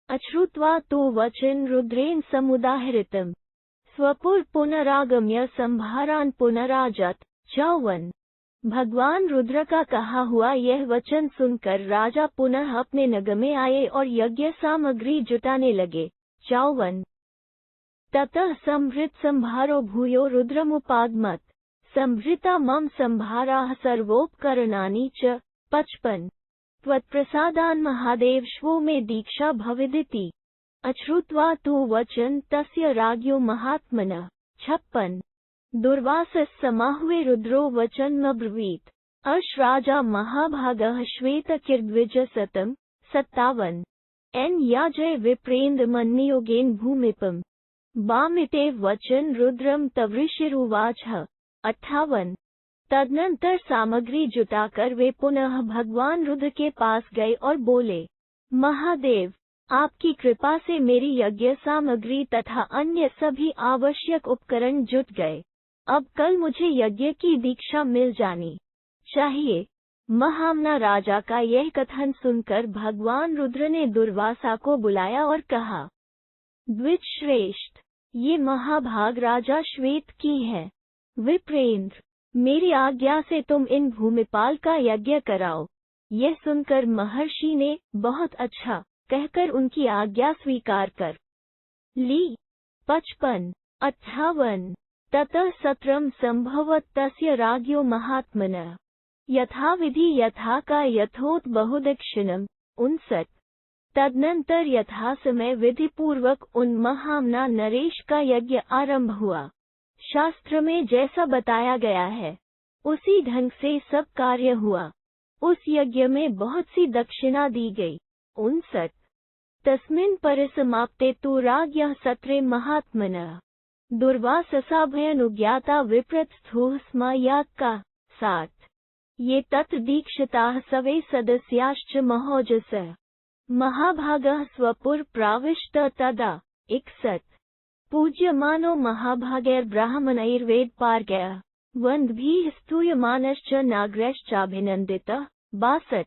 अश्रुत्वा तो वचन रुद्रेण समुदाहृतम् स्वपुर पुनरागम्य संभारान पुनराजत। 54। भगवान रुद्र का कहा हुआ यह वचन सुनकर राजा पुनः अपने नगर में आए और यज्ञ सामग्री जुटाने लगे। 54। ततः संभृत संभारो भूयो रुद्रमुपागमत् संभृता मम संभाराः सर्वोपकरणानि च। 55। त्वत्प्रसादान् महादेव श्वो मे दीक्षा भविदिति अश्रुत्वा तु वचन तस्य राज्ञो महात्मनः। 56। दुर्वासः समाह्वे रुद्रो वचनमब्रवीत् अश राजा महाभागः श्वेतकिर्द्विजसतम्। 57। एन याजय विप्रेन्द्र मन्नियोगेन भूमिपम् बामिते वचन रुद्रम तवृषिरुवाचः। 58। तदनंतर सामग्री जुटाकर वे पुनः भगवान रुद्र के पास गए और बोले, महादेव, आपकी कृपा से मेरी यज्ञ सामग्री तथा अन्य सभी आवश्यक उपकरण जुट गए। अब कल मुझे यज्ञ की दीक्षा मिल जानी चाहिए। महामना राजा का यह कथन सुनकर भगवान रुद्र ने दुर्वासा को बुलाया और कहा, द्विज श्रेष्ठ, ये महाभाग राजा श्वेत की है। विप्रेंद्र, मेरी आज्ञा से तुम इन भूमिपाल का यज्ञ कराओ। यह सुनकर महर्षि ने बहुत अच्छा कहकर उनकी आज्ञा स्वीकार कर ली। 55। 58। ततः सत्रम संभवत तस्य राज्ञो महात्मनः यथाविधि यथा का यथोत बहुदक्षिणम्। 59। तदनंतर यथा समय विधि पूर्वक उन महामना नरेश का यज्ञ आरंभ हुआ। शास्त्र में जैसा बताया गया है उसी ढंग से सब कार्य हुआ। उस यज्ञ में बहुत सी दक्षिणा दी गई। 59। तस्मिन् परिसमाप्ते तु राज्ञः सत्रे महात्मनः दुर्वाससाभयनुज्ञाता विप्रतस्थुः स्म याग का। 60। ये तत्र दीक्षिताः सवै सदस्याश्च महोजसः महाभागः स्वपुर प्राविष्ट तदा। 61। पूज्यमानो महाभागैर्ब्राह्मणैर्वेद पारगयः वन्द्भिः स्तूयमानश्च नागरश्चाभिनन्दितः। 62।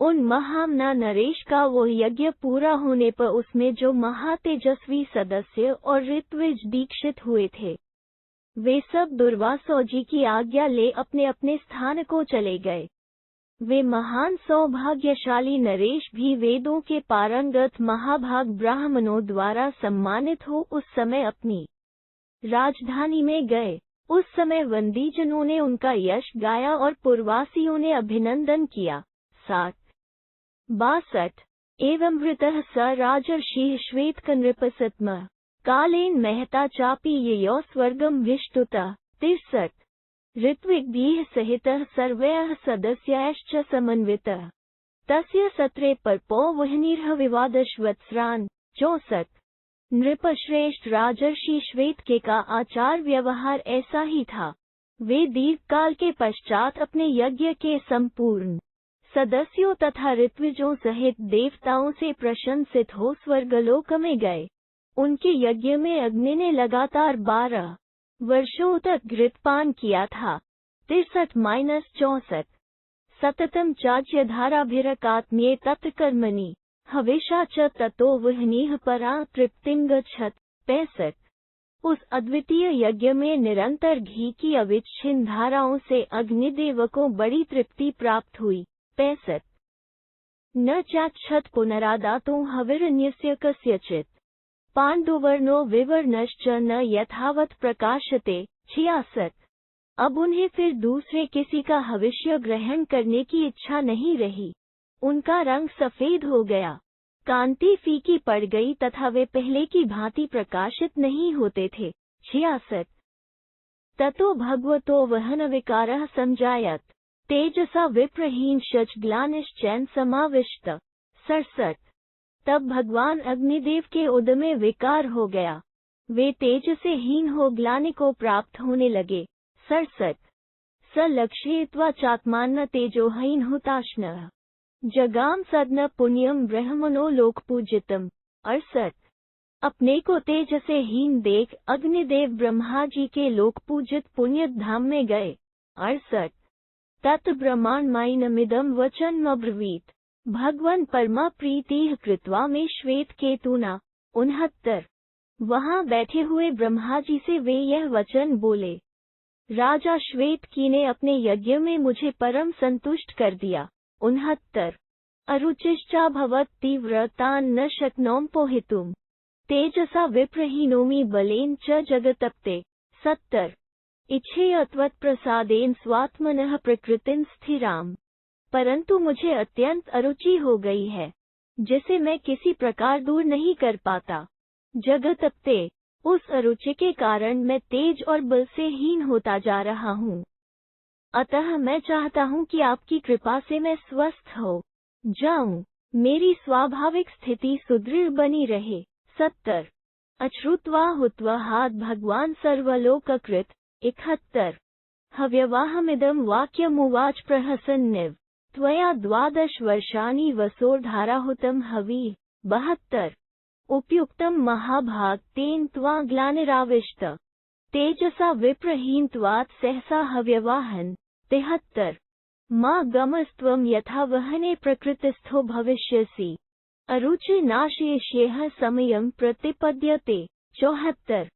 उन महामना नरेश का वो यज्ञ पूरा होने पर उसमें जो महातेजस्वी सदस्य और ऋत्विज दीक्षित हुए थे, वे सब दुर्वासो जी की आज्ञा ले अपने अपने स्थान को चले गए। वे महान सौभाग्यशाली नरेश भी वेदों के पारंगत महाभाग ब्राह्मणों द्वारा सम्मानित हो उस समय अपनी राजधानी में गए। उस समय वंदीजनों ने उनका यश गाया और पुरवासियों ने अभिनंदन किया। 62 एवं वृतः स राजर्षिः श्वेतकनृपसत्म कालेन महता चापि ययो स्वर्गम विष्टुतः। 63 ऋत्विग्भिः सहितः सर्वैः सदस्यैश्च समन्वितः तस्य सत्रे परपो वह्निर्ह विवादश्वत्सरान्। 64 नृपश्रेष्ठ राजर्षि श्वेतके का आचार व्यवहार ऐसा ही था। वे दीर्घकाल के पश्चात अपने यज्ञ के संपूर्ण सदस्यों तथा ऋत्विजों सहित देवताओं से प्रशंसित हो स्वर्गलोक में गए। उनके यज्ञ में अग्नि ने लगातार 12 वर्षों तक घृतपान किया था। 63-64 सततम चाच्यधाराभिरकात्म्ये तत्र कर्मणि हविषा च ततो वह्निः परा तृप्तिं गच्छत्। 65 उस अद्वितीय यज्ञ में निरंतर घी की अविच्छिन्न धाराओं से अग्निदेव को बड़ी तृप्ति प्राप्त हुई। 65 न चाक्षत पुनरादातुं हविरन्यस्य कस्यचित् पाण्डुवर्णो विवर्णश्च न यथावत् प्रकाशते। 66 अब उन्हें फिर दूसरे किसी का हविष्य ग्रहण करने की इच्छा नहीं रही। उनका रंग सफेद हो गया, कांति फीकी पड़ गई तथा वे पहले की भांति प्रकाशित नहीं होते थे। 66 ततो भगवतो वहन विकारः समजायत तेजसा विप्रहीन शचग्लानिश्चैन समाविष्ट। 67 तब भगवान अग्निदेव के उदय में विकार हो गया, वे तेज से हीन हो ग्लानि को प्राप्त होने लगे। 67 स लक्ष्येत्वा चात्मान्न तेजोहीन हुताश्नः जगाम सदन पुण्यम ब्रह्मणो लोकपूजितम। 68 अपने को तेज से हीन देख अग्निदेव ब्रह्मा जी के लोकपूजित पुण्य धाम में गए। 68 तत् ब्रह्माण्डमयिनमिदं वचनमब्रवीत् भगवन् परमा प्रीतिः कृत्वा में श्वेत केतुना। 69 वहां बैठे हुए ब्रह्मा जी से वे यह वचन बोले, राजा श्वेतकी ने अपने यज्ञ में मुझे परम संतुष्ट कर दिया। 69 अरुचिश्चाभवत् तीव्रतान् न शक्नोम पोहितुम् तेजसा विप्रहीनोमि बलेन च जगतप्ते। 70 इच्छेय त्वत्प्रसादेन स्वात्मनः प्रकृतिं स्थिराम परंतु मुझे अत्यंत अरुचि हो गई है, जिसे मैं किसी प्रकार दूर नहीं कर पाता। जगतप्ते उस अरुचि के कारण मैं तेज और बल से हीन होता जा रहा हूँ। अतः मैं चाहता हूँ कि आपकी कृपा से मैं स्वस्थ हो जाऊं, मेरी स्वाभाविक स्थिति सुदृढ़ बनी रहे। 70 अश्रुत्वा हुत्वा हाथ भगवान सर्वलोककृत। 71 हव्यवाहमिदं वाक्यमुवाच प्रहसन्निव त्वया 12 वर्षाणि वसोर्धाराहुतं हविः। 72 उपयुक्तं महाभाग तेन त्वा ग्लानिराविष्ट तेजसा विप्रहीनत्वात् सहसा हव्यवाहन्। 73 मा गमस्त्वं यथा वहने प्रकृतिस्थो भविष्यसि अरुचि नाशयिष्येह समयं प्रतिपद्यते। 74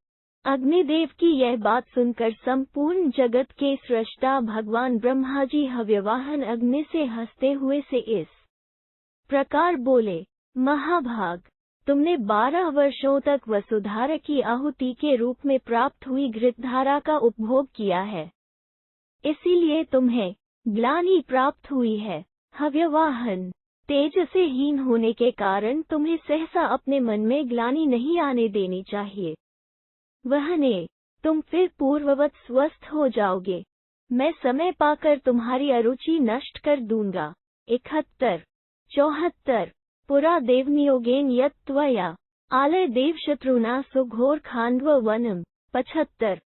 अग्निदेव की यह बात सुनकर संपूर्ण जगत के सृष्टा भगवान ब्रह्मा जी हव्यवाहन अग्नि से हंसते हुए से इस प्रकार बोले, महाभाग तुमने 12 वर्षों तक वसुधारा की आहुति के रूप में प्राप्त हुई घृतधारा का उपभोग किया है, इसीलिए तुम्हें ग्लानि प्राप्त हुई है। हव्यवाहन तेज से हीन होने के कारण तुम्हें सहसा अपने मन में ग्लानि नहीं आने देनी चाहिए। वहने तुम फिर पूर्ववत स्वस्थ हो जाओगे, मैं समय पाकर तुम्हारी अरुचि नष्ट कर दूंगा। 71 74 पुरा देवनियोगेन यत् त्वया आलय देवशत्रुना सुघोर खांडव वनम। 75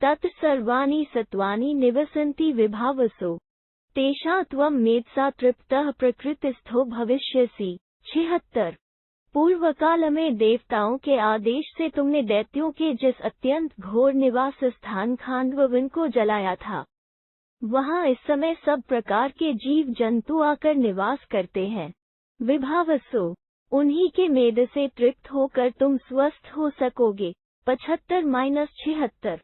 तत्र सर्वाणि सत्वानि निवसन्ति विभावसो तेषा त्वं मेधसा तृप्तः प्रकृतिस्थो भविष्यसि। 76 पूर्व काल में देवताओं के आदेश से तुमने दैत्यों के जिस अत्यंत घोर निवास स्थान खांडव वन को जलाया था, वहाँ इस समय सब प्रकार के जीव जंतु आकर निवास करते हैं। विभावसो, उन्हीं के मेद से तृप्त होकर तुम स्वस्थ हो सकोगे। 75-76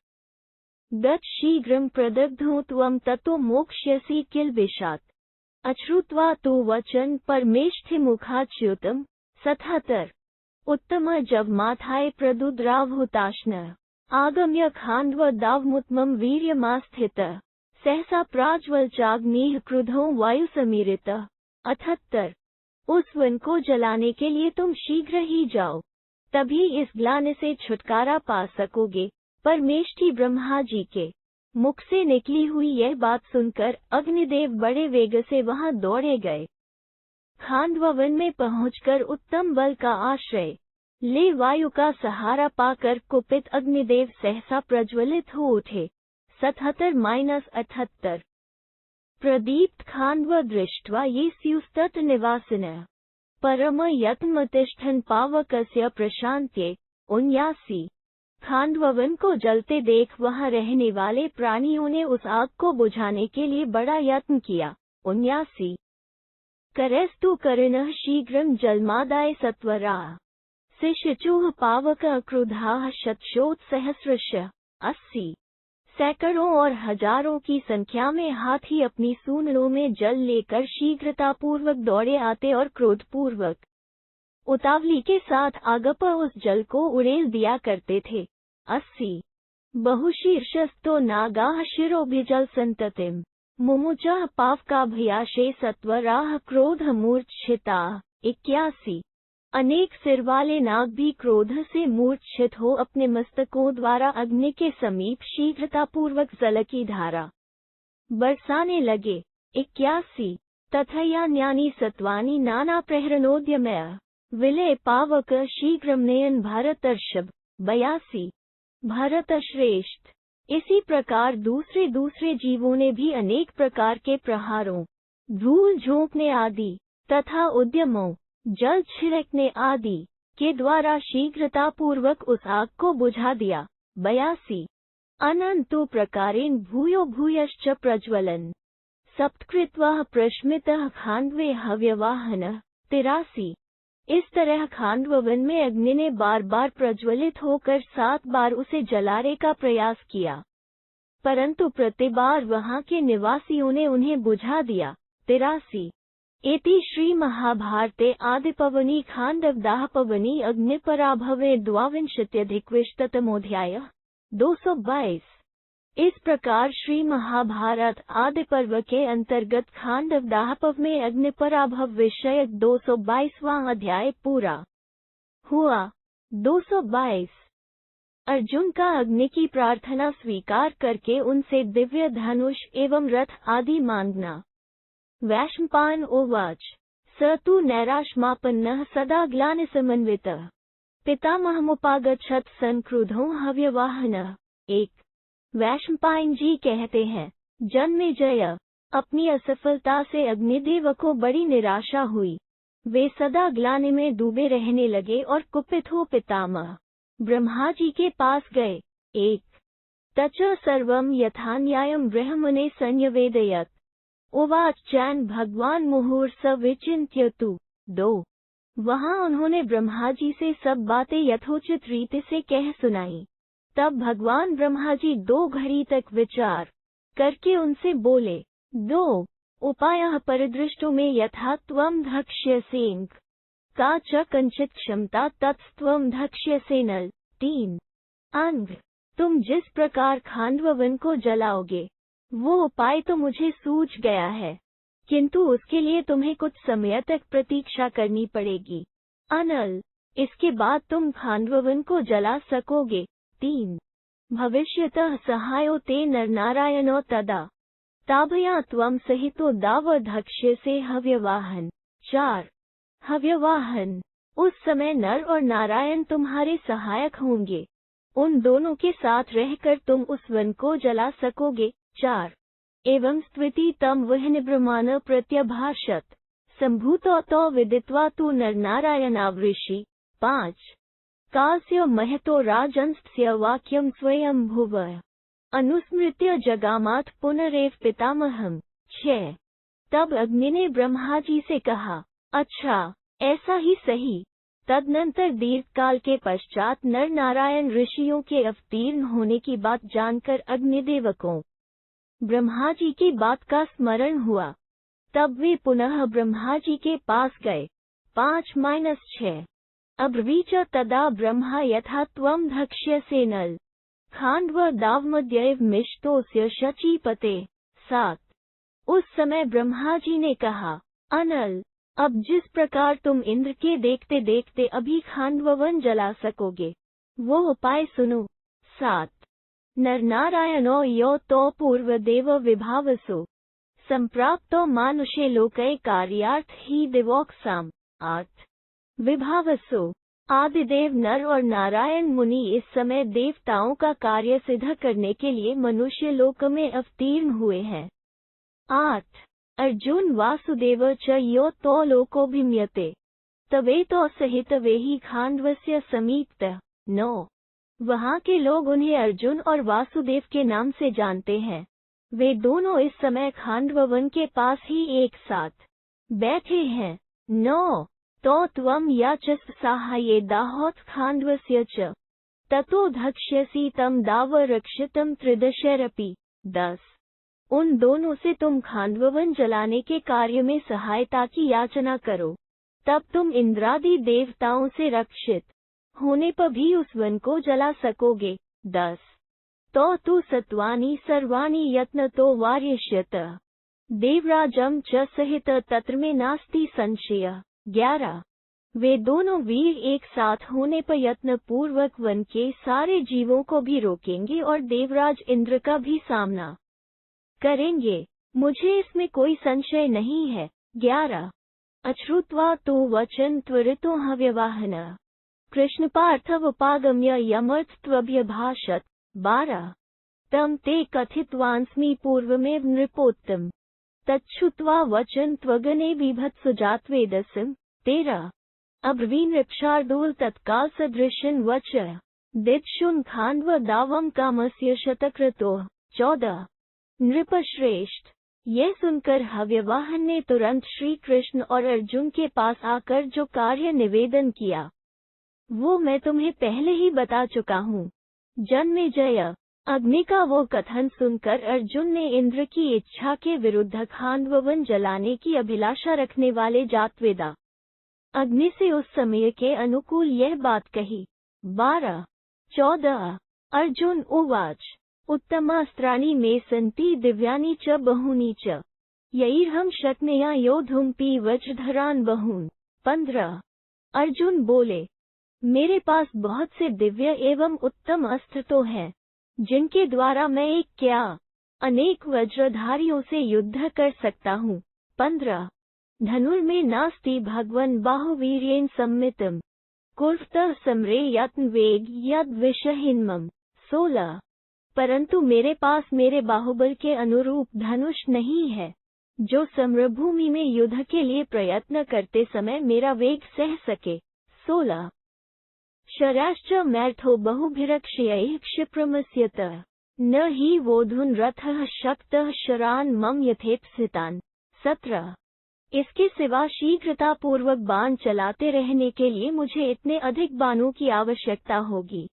दत् शीघ्रं प्रदग्धो त्वं ततो मोक्ष्यसि किल विषात् अश्रुत्वा तो वचन परमेष्ठिमुखाच्युतम्। 77 उत्तम जब माथाए प्रदुद्रावहुताश्न आगम्य खांड्व दावमुत्मं वीर्यमास्थितः सहसा प्राज्वलचाग्निः क्रुधो वायुसमीरितः। 78 उस वन को जलाने के लिए तुम शीघ्र ही जाओ, तभी इस ग्लानि से छुटकारा पा सकोगे। परमेष्ठी ब्रह्मा जी के मुख से निकली हुई यह बात सुनकर अग्निदेव बड़े वेग से वहां दौड़े गए। खांडव वन में पहुंचकर उत्तम बल का आश्रय ले वायु का सहारा पाकर कुपित अग्निदेव सहसा प्रज्वलित हो उठे। 77-78 प्रदीप्त खांडव दृष्ट्वा ये स्युस्तट निवासिनः परम यत्नमतिष्ठन् पावकस्य प्रशांत्ये। 79 खांडव वन को जलते देख वहां रहने वाले प्राणियों ने उस आग को बुझाने के लिए बड़ा यत्न किया। 79 करस्तु करिणः शीघ्रं जलमादाय सत्वराः शिशुचुः पावक क्रुधाः शतशोत्सहस्रशः। 80 सैकड़ों और हजारों की संख्या में हाथी अपनी सूंडों में जल लेकर शीघ्रतापूर्वक दौड़े आते और क्रोधपूर्वक उतावली के साथ आग पर उस जल को उड़ेल दिया करते थे। 80 बहुशीर्षस्तो नागाः शिरोभिजल संततिम् मुमुचः पावकाभयाशे सत्वराः क्रोधमूर्च्छिताः। 81 अनेक सिर वाले नाग भी क्रोध से मूर्छित हो अपने मस्तकों द्वारा अग्नि के समीप शीघ्रतापूर्वक जल की धारा बरसाने लगे। 81 तथयान्यानि सत्वानि नाना प्रहरणोद्यमय विलय पावक शीघ्रम नयन भरतर्षभ। 82 भरतश्रेष्ठ इसी प्रकार दूसरे दूसरे जीवों ने भी अनेक प्रकार के प्रहारों, धूल झोंकने आदि तथा उद्यमों, जल छिड़कने आदि के द्वारा शीघ्रतापूर्वक उस आग को बुझा दिया। 82 अनंतो प्रकारेण भूयो भूयश्च प्रज्वलन सप्तकृत्वा प्रश्मितः खांडवे हव्यवाहनः। 83 इस तरह खांडव वन में अग्नि ने बार बार प्रज्वलित होकर 7 बार उसे जलाने का प्रयास किया, परंतु प्रतिबार वहां के निवासियों ने उन्हें बुझा दिया। 83 एति श्री महाभारते आदिपर्वणि खांडवदाहपर्वणि अग्निपराभवे 22-तमोऽध्यायः। 222 इस प्रकार श्री महाभारत आदि पर्व के अंतर्गत खांडवदाहपर्व में अग्निपराभव विषयक 222वां अध्याय पूरा हुआ। 222 अर्जुन का अग्नि की प्रार्थना स्वीकार करके उनसे दिव्य धनुष एवं रथ आदि मांगना। वैशंपायन उवाच स तु नैराश्यमापन्नः सदा ग्लानिसमन्वितः पितामहमुपागच्छत् संक्रुधो हव्यवाहनः। 1 वैशंपायन जी कहते हैं, जन्मेजय अपनी असफलता से अग्निदेव को बड़ी निराशा हुई। वे सदा ग्लानि में डूबे रहने लगे और कुपित हो पितामह ब्रह्मा जी के पास गए। 1 तच सर्वं यथान्यायं ब्रह्मणे संयवेदयत् उवाच चैन भगवान मुहुर्स विचिन्त्यतु। 2 वहां उन्होंने ब्रह्मा जी से सब बातें यथोचित रीति से कह सुनाई। तब भगवान ब्रह्मा जी 2 घड़ी तक विचार करके उनसे बोले, 2 उपायः परिदृष्टो में यथा त्वं धक्ष्यसेन का च कंचित क्षमता तत्स्त्वं धक्ष्यसेनल। 3 अंग तुम जिस प्रकार खांडव वन को जलाओगे वो उपाय तो मुझे सूझ गया है, किंतु उसके लिए तुम्हें कुछ समय तक प्रतीक्षा करनी पड़ेगी। अनल इसके बाद तुम खांडव वन को जला सकोगे। 3 भविष्यतः सहायो ते नरनारायणो तदा ताभया त्वं सहितो दावधक्ष्यसे हव्यवाहन। 4 हव्यवाहन उस समय नर और नारायण तुम्हारे सहायक होंगे, उन दोनों के साथ रहकर तुम उस वन को जला सकोगे। 4 एवं स्त्विति तम वह्निब्रह्मान् प्रत्यभाषत संभूतो तो विदित्वा तु नरनारायणावृषि। 5 कालस्य महतो राजंस्य वाक्यं स्वयं भुवः अनुस्मृत्य जगामाथ पुनरेव पितामहम। 6। तब अग्नि ने ब्रह्मा जी से कहा, अच्छा, ऐसा ही सही। तदनंतर दीर्घकाल के पश्चात नर नारायण ऋषियों के अवतीर्ण होने की बात जानकर अग्निदेव को ब्रह्मा जी की बात का स्मरण हुआ। तब वे पुनः ब्रह्मा जी के पास गए। 5-6। अब्रवीच तदा ब्रह्मा यथा त्वं धक्ष्यसे नल खांडव दावमद्यैव मिष्टोस्य शचीपते। 7। उस समय ब्रह्मा जी ने कहा, अनल, अब जिस प्रकार तुम इंद्र के देखते देखते अभी खांडवन जला सकोगे, वो उपाय सुनो। 7। नर नारायणो यो तो पूर्व देव विभावसो संप्राप्तो मानुषे लोके कार्यार्थ ही दिवोक्साम। 8। विभावसो आदिदेव नर और नारायण मुनि इस समय देवताओं का कार्य सिद्ध करने के लिए मनुष्य लोक में अवतीर्ण हुए हैं। 8। अर्जुन वासुदेव च यो तो लोकोभिम्यते तवे तो सहित वे ही खांडवस्य समीप्त। 9। वहाँ के लोग उन्हें अर्जुन और वासुदेव के नाम से जानते हैं। वे दोनों इस समय खांडवन के पास ही एक साथ बैठे हैं। 9। तो त्वं याचस साहाय्ये दाहोत खांडवस्य च ततो धक्ष्यसि तं दाव रक्षितं त्रिदशैरपि। 10। उन दोनों से तुम खांडवन जलाने के कार्य में सहायता की याचना करो, तब तुम इंद्रादि देवताओं से रक्षित होने पर भी उस वन को जला सकोगे। 10। तो तु सत्वानि सर्वाणि यत्न तो वार्यष्यत देवराजम च सहित तत्र में नास्ति संशय। 11। वे दोनों वीर एक साथ होने पर यत्न पूर्वक वन के सारे जीवों को भी रोकेंगे और देवराज इंद्र का भी सामना करेंगे, मुझे इसमें कोई संशय नहीं है। 11। अश्रुत्वा तो वचन त्वरितो हव्यवाहन कृष्ण पार्थवपागम्य यमर्थत्वभ्यभाषत। 12। तम ते कथितवान्स्मि पूर्वमेव नृपोत्तम तच्छ्रुत्वा वचन त्वगने बिभत्सुजात्वेदसम्। 13। अब्रवीन्नृपशार्दूल तत्काल सदृशन वच दिक्षुन खांडव दावम कामस्य शतक्रतो। 14। नृपश्रेष्ठ, यह सुनकर हव्यवाहन ने तुरंत श्री कृष्ण और अर्जुन के पास आकर जो कार्य निवेदन किया, वो मैं तुम्हें पहले ही बता चुका हूँ। जन्मेजय, अग्नि का वो कथन सुनकर अर्जुन ने इंद्र की इच्छा के विरुद्ध खांडवन जलाने की अभिलाषा रखने वाले जातवेदा अग्नि से उस समय के अनुकूल यह बात कही। 12। 14। अर्जुन उवाच उत्तमास्त्राणि मे सन्ति दिव्यानि च बहूनि च यैर्हं शक्नया योद्धुमपि वज्रधरान् बहून्। 15। अर्जुन बोले, मेरे पास बहुत से दिव्य एवं उत्तम अस्त्र तो हैं, जिनके द्वारा मैं एक क्या अनेक वज्रधारियों से युद्ध कर सकता हूँ। 15। धनुर्मे नास्ति भगवन् बाहुवीर्येण सम्मितम् कुर्वतः समरे यत्न वेग यद विषहीन्मम। 16। परंतु मेरे पास मेरे बाहुबल के अनुरूप धनुष नहीं है, जो समरभूमि में युद्ध के लिए प्रयत्न करते समय मेरा वेग सह सके। 16। शराश्च मैर्थो बहुभिरक्षयैः क्षिप्रमस्यत न हि वोढुन् रथः शक्तः शरान् मम यथेप्सितान्। 17। इसके सिवा शीघ्रता पूर्वक बाण चलाते रहने के लिए मुझे इतने अधिक बाणों की आवश्यकता होगी,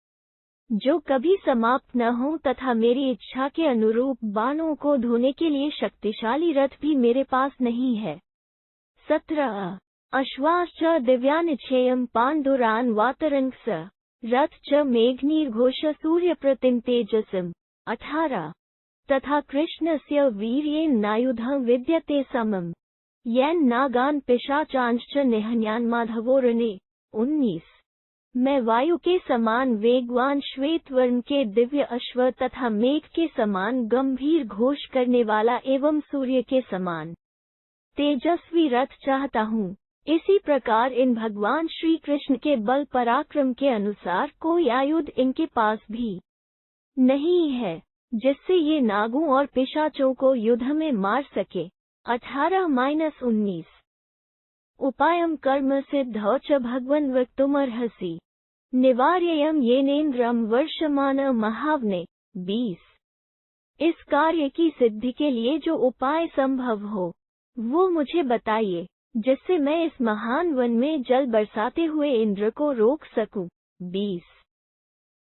जो कभी समाप्त न हो, तथा मेरी इच्छा के अनुरूप बाणों को ढोने के लिए शक्तिशाली रथ भी मेरे पास नहीं है। 17। अश्वाश्च दिव्यानिच्छेयं पाण्डुरान् वातरंस रथ च मेघनीर्घोष सूर्यप्रतिम तेजसम्। 18। तथा कृष्णस्य वीर्येण नायुधं विद्यते समम् येन नागान् पिशाचांश्च निहन्यान् माधवोरणे। 19। मैं वायु के समान वेगवान श्वेत वर्ण के दिव्य अश्व तथा मेघ के समान गंभीर घोष करने वाला एवं सूर्य के समान तेजस्वी रथ चाहता हूँ। इसी प्रकार इन भगवान श्री कृष्ण के बल पराक्रम के अनुसार कोई आयुध इनके पास भी नहीं है, जिससे ये नागों और पिशाचों को युद्ध में मार सके। 18-19। उपायं कर्म सिद्धौ च भगवन् वक्तुमर्हसि निवार्ययं येनेन्द्रं वर्षमान महावने। 20। इस कार्य की सिद्धि के लिए जो उपाय संभव हो वो मुझे बताइए, जिससे मैं इस महान वन में जल बरसाते हुए इंद्र को रोक सकूं। 20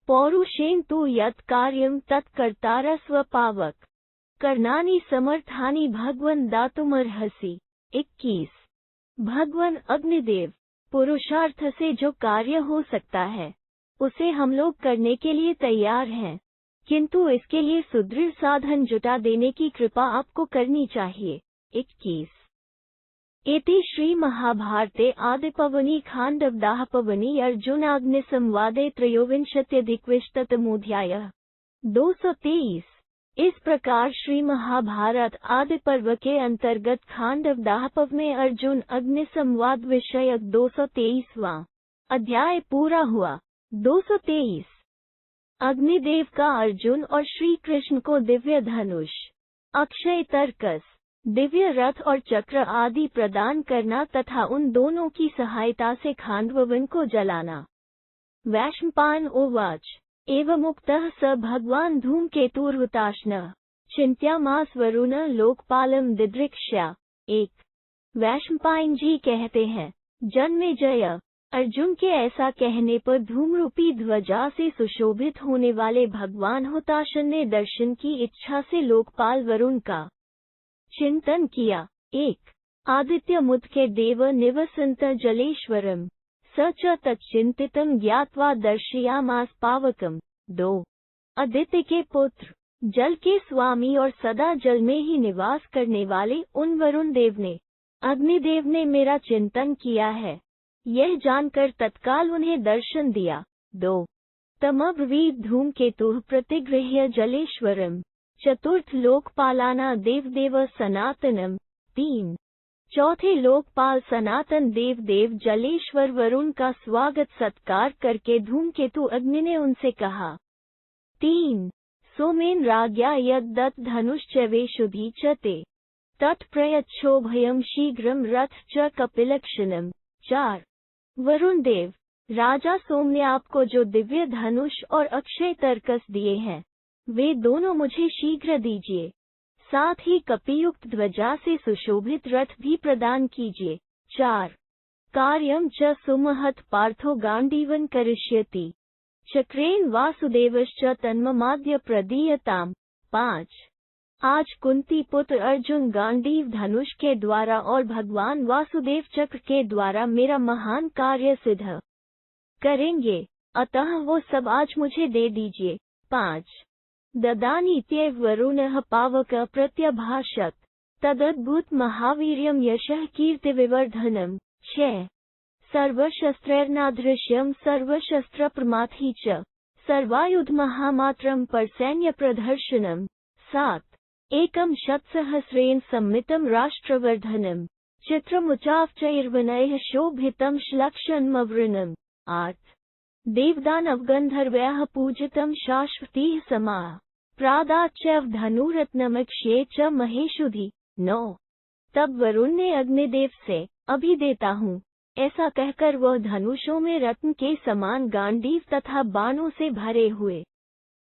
पौरुषेण तु यत् कार्यं तत्कर्तारः स्वपावक करनानि समर्थानि भगवन् दातुमर्हसि। 21 भगवान अग्निदेव, पुरुषार्थ से जो कार्य हो सकता है उसे हम लोग करने के लिए तैयार हैं, किंतु इसके लिए सुदृढ़ साधन जुटा देने की कृपा आपको करनी चाहिए। 21 इति श्री महाभारते आदिपर्वणि खांडवदाहपर्वणि अर्जुनाग्नि संवादे त्रयोविंशत्यधिकविंशतितमोऽध्यायः। 223 इस प्रकार श्री महाभारत आदि पर्व के अंतर्गत खांडवदाह पर्व में अर्जुन अग्नि संवाद विषयक 223वां अध्याय पूरा हुआ। 223 अग्निदेव का अर्जुन और श्री कृष्ण को दिव्य धनुष, अक्षय तर्कस, दिव्य रथ और चक्र आदि प्रदान करना तथा उन दोनों की सहायता से खांडववन को जलाना। वैशंपायन उवाच एवमुक्तः स भगवान् धूमकेतुर्हुताशनः चिन्त्यामास वरुण लोकपालम दिदृक्ष्या। 1 वैशंपायन जी कहते हैं, जन्मेजय, अर्जुन के ऐसा कहने पर धूमरूपी ध्वजा से सुशोभित होने वाले भगवान हुताशन ने दर्शन की इच्छा से लोकपाल वरुण का चिंतन किया। 1 आदित्यमुत के देव निवसन्त जलेश्वरम स च तच्चिन्तितं ज्ञात्वा दर्शयामास पावकम। 2 आदित्य के पुत्र, जल के स्वामी और सदा जल में ही निवास करने वाले उन वरुण देव ने, अग्निदेव ने मेरा चिंतन किया है, यह जानकर तत्काल उन्हें दर्शन दिया। 2 तमब्रवीत धूमकेतुः प्रतिगृह्य जलेश्वरम। चतुर्थ लोकपालाना देवदेव सनातनम। 3 चौथे लोकपाल सनातन देव जलेश्वर वरुण का स्वागत सत्कार करके धूमकेतु अग्नि ने उनसे कहा। 3 सोमेन राज्ञा यद्दत्त धनुश्चैवेशुधि च ते तत्प्रयच्छोभयं शीघ्रं रथ च कपिलक्षणम। 4 वरुण देव, राजा सोम ने आपको जो दिव्य धनुष और अक्षय तर्कस दिए हैं वे दोनों मुझे शीघ्र दीजिए, साथ ही कपियुक्त ध्वजा से सुशोभित रथ भी प्रदान कीजिए। 4 कार्यं च सुमहत् पार्थो गांडीवन करिष्यति चक्रेण वासुदेवश्च तन्ममाद्य प्रदीयताम्। 5 आज कुंती पुत्र अर्जुन गांडीव धनुष के द्वारा और भगवान वासुदेव चक्र के द्वारा मेरा महान कार्य सिद्ध करेंगे, अतः वो सब आज मुझे दे दीजिए। 5 ददानीत्येव वरुणः पावक प्रत्यभाषत तदद्भुत महावीर्यं यशः कीर्तिविवर्धनम्। 6 सर्वशस्त्रैर्नादृश्यं सर्वशस्त्रप्रमाथि च सर्वायुधमहामात्रं परसैन्यप्रदर्शनम्। 7 एकं शतसहस्रेण सम्मितं राष्ट्रवर्धनम् चित्रमुचावचैर्वनैः शोभितं श्लक्षणमवृणम्। 8 देवदानवगन्धर्वैः पूजितं शाश्वतीः समाः प्रादाच्चैव धनुरत्नमक्ष्ये च महेशुधि। 9 तब वरुण ने अग्निदेव से अभी देता हूँ ऐसा कहकर वह धनुषों में रत्न के समान गांडीव तथा बाणों से भरे हुए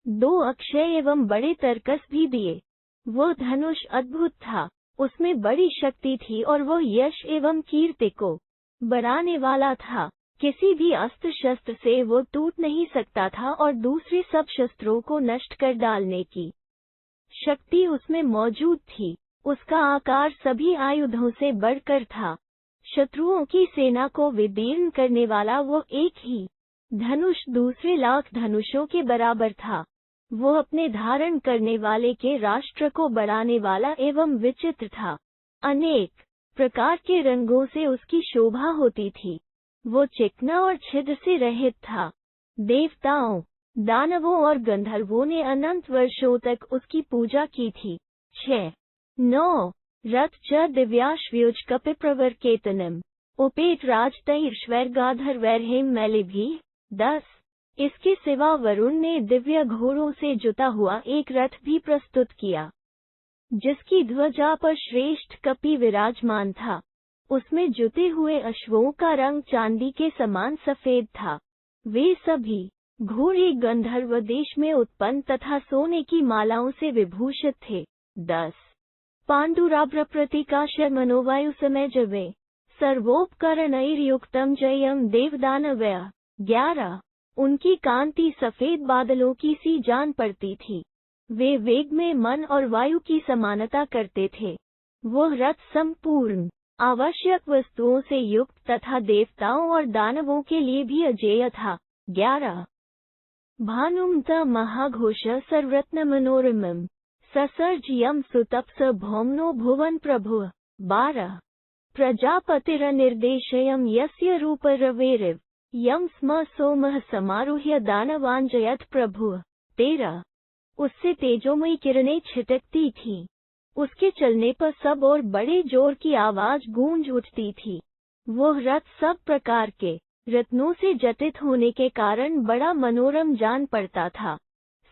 2 अक्षय एवं बड़े तर्कस भी दिए। वह धनुष अद्भुत था, उसमें बड़ी शक्ति थी और वह यश एवं कीर्ति को बढ़ाने वाला था। किसी भी अस्त्र शस्त्र से वो टूट नहीं सकता था और दूसरे सब शस्त्रों को नष्ट कर डालने की शक्ति उसमें मौजूद थी। उसका आकार सभी आयुधों से बढ़कर था। शत्रुओं की सेना को विदीर्ण करने वाला वो एक ही धनुष दूसरे लाख धनुषों के बराबर था। वो अपने धारण करने वाले के राष्ट्र को बढ़ाने वाला एवं विचित्र था। अनेक प्रकार के रंगों से उसकी शोभा होती थी। वो चिकना और छिद्र से रहित था। देवताओं, दानवों और गंधर्वों ने अनंत वर्षों तक उसकी पूजा की थी। 6 9 रथ च दिव्याश्वयुज कपिप्रवर केतनम उपेत राजतैर्श्वैर्गाधर्वैर्हेम मैलिभिः। 10 इसके सिवा वरुण ने दिव्य घोड़ों से जुता हुआ एक रथ भी प्रस्तुत किया, जिसकी ध्वजा पर श्रेष्ठ कपि विराजमान था। उसमें जुते हुए अश्वों का रंग चांदी के समान सफेद था। वे सभी घोड़े गंधर्व देश में उत्पन्न तथा सोने की मालाओं से विभूषित थे। 10 पांडुराभ्र प्रतीकाश मनोवायु समय जवे सर्वोपकरणैर्युक्तम जयम देवदानवय। 11 उनकी कांति सफेद बादलों की सी जान पड़ती थी। वे वेग में मन और वायु की समानता करते थे। वह रथ संपूर्ण आवश्यक वस्तुओं से युक्त तथा देवताओं और दानवों के लिए भी अजेय था। 11 भानुमत महाघोष सर्वरत्न मनोरमम ससर्ज यम सुतप्स भौमनो भुवन प्रभु। 12 प्रजापतिर्निर्देशयम यस्य रूप रवेरिव यम स्म सोमः समारुह्य दानवांजयत प्रभु। 13 उससे तेजोमयी किरणें छिटकती थीं। उसके चलने पर सब और बड़े जोर की आवाज गूंज उठती थी। वह रथ सब प्रकार के रत्नों से जटित होने के कारण बड़ा मनोरम जान पड़ता था।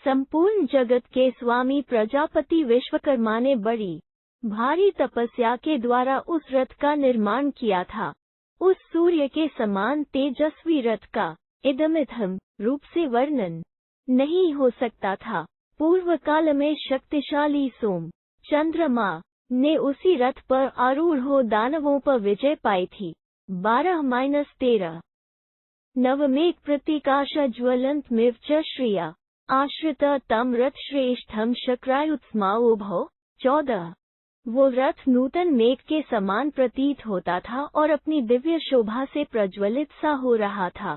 संपूर्ण जगत के स्वामी प्रजापति विश्वकर्मा ने बड़ी भारी तपस्या के द्वारा उस रथ का निर्माण किया था। उस सूर्य के समान तेजस्वी रथ का इदमिथम रूप से वर्णन नहीं हो सकता था। पूर्व काल में शक्तिशाली सोम चंद्रमा ने उसी रथ पर आरूढ़ हो दानवों पर विजय पाई थी। 12-13 नवमेक प्रतीकाश ज्वलंत मिवच श्रिया आश्रित तम रथ श्रेष्ठम शक्रायुत्स्माओभौ। 14 वो रथ नूतन मेघ के समान प्रतीत होता था और अपनी दिव्य शोभा से प्रज्वलित सा हो रहा था।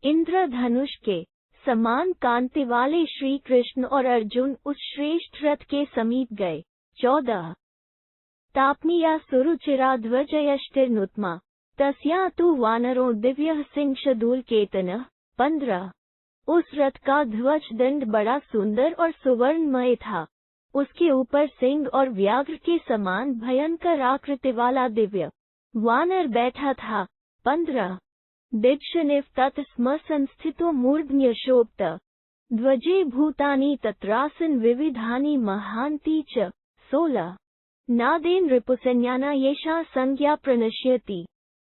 इंद्रधनुष के समान कांति वाले श्री कृष्ण और अर्जुन उस श्रेष्ठ रथ के समीप गए। 14 तापनीया सुरुचिरा ध्वजयष्टिर्नुत्मा तस्या तु वानरो दिव्य सिंहशदूल केतन। 15 उस रथ का ध्वज दंड बड़ा सुंदर और सुवर्णमय था। उसके ऊपर सिंह और व्याघ्र के समान भयंकर आकृति वाला दिव्य वानर बैठा था। 15 दिक्षनिव तत् स्म संस्थितो मूर्धन्यशोप्त ध्वजे भूतानि तत्रासन विविधानि महान्ति च। 16 नादेन रिपुसंज्ञाना येषा संज्ञा प्रणश्यति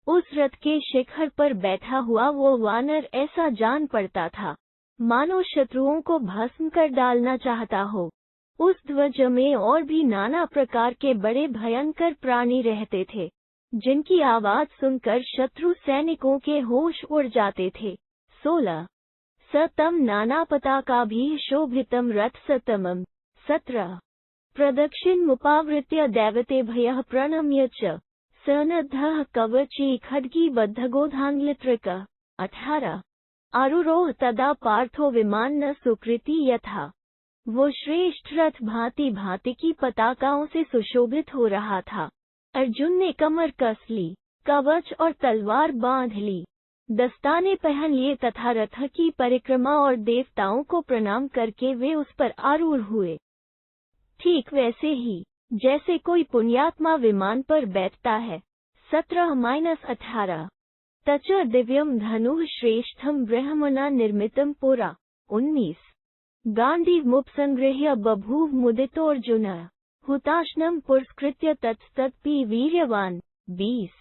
उस रथ के शिखर पर बैठा हुआ वो वानर ऐसा जान पड़ता था मानो शत्रुओं को भस्म कर डालना चाहता हो। उस ध्वज में और भी नाना प्रकार के बड़े भयंकर प्राणी रहते थे जिनकी आवाज सुनकर शत्रु सैनिकों के होश उड़ जाते थे। 16 सतम नाना पताका भी शोभितम रथ सतमम। 17 प्रदक्षिण मुपावृत्य दैवते भयः प्रणम्य च सनद्धः कवची खड्गी बद्धगोधांग्लित्रिक। 18 आरुरोह तदा पार्थो विमान न सुकृति यथा वो श्रेष्ठ रथ भांति भांति की पताकाओं से सुशोभित हो रहा था। अर्जुन ने कमर कस ली, कवच और तलवार बांध ली, दस्ताने पहन लिए तथा रथ की परिक्रमा और देवताओं को प्रणाम करके वे उस पर आरूढ़ हुए। ठीक वैसे ही जैसे कोई पुण्यात्मा विमान पर बैठता है। 17-18 तच दिव्यम धनुः श्रेष्ठम ब्रह्मणा निर्मितम पुरा। 19 गांडीवमुपसंगृह्य बभूव मुदितोऽर्जुन हुताशनम पुरस्कृत्य तत्स्तत्पि वीर्यवान। 20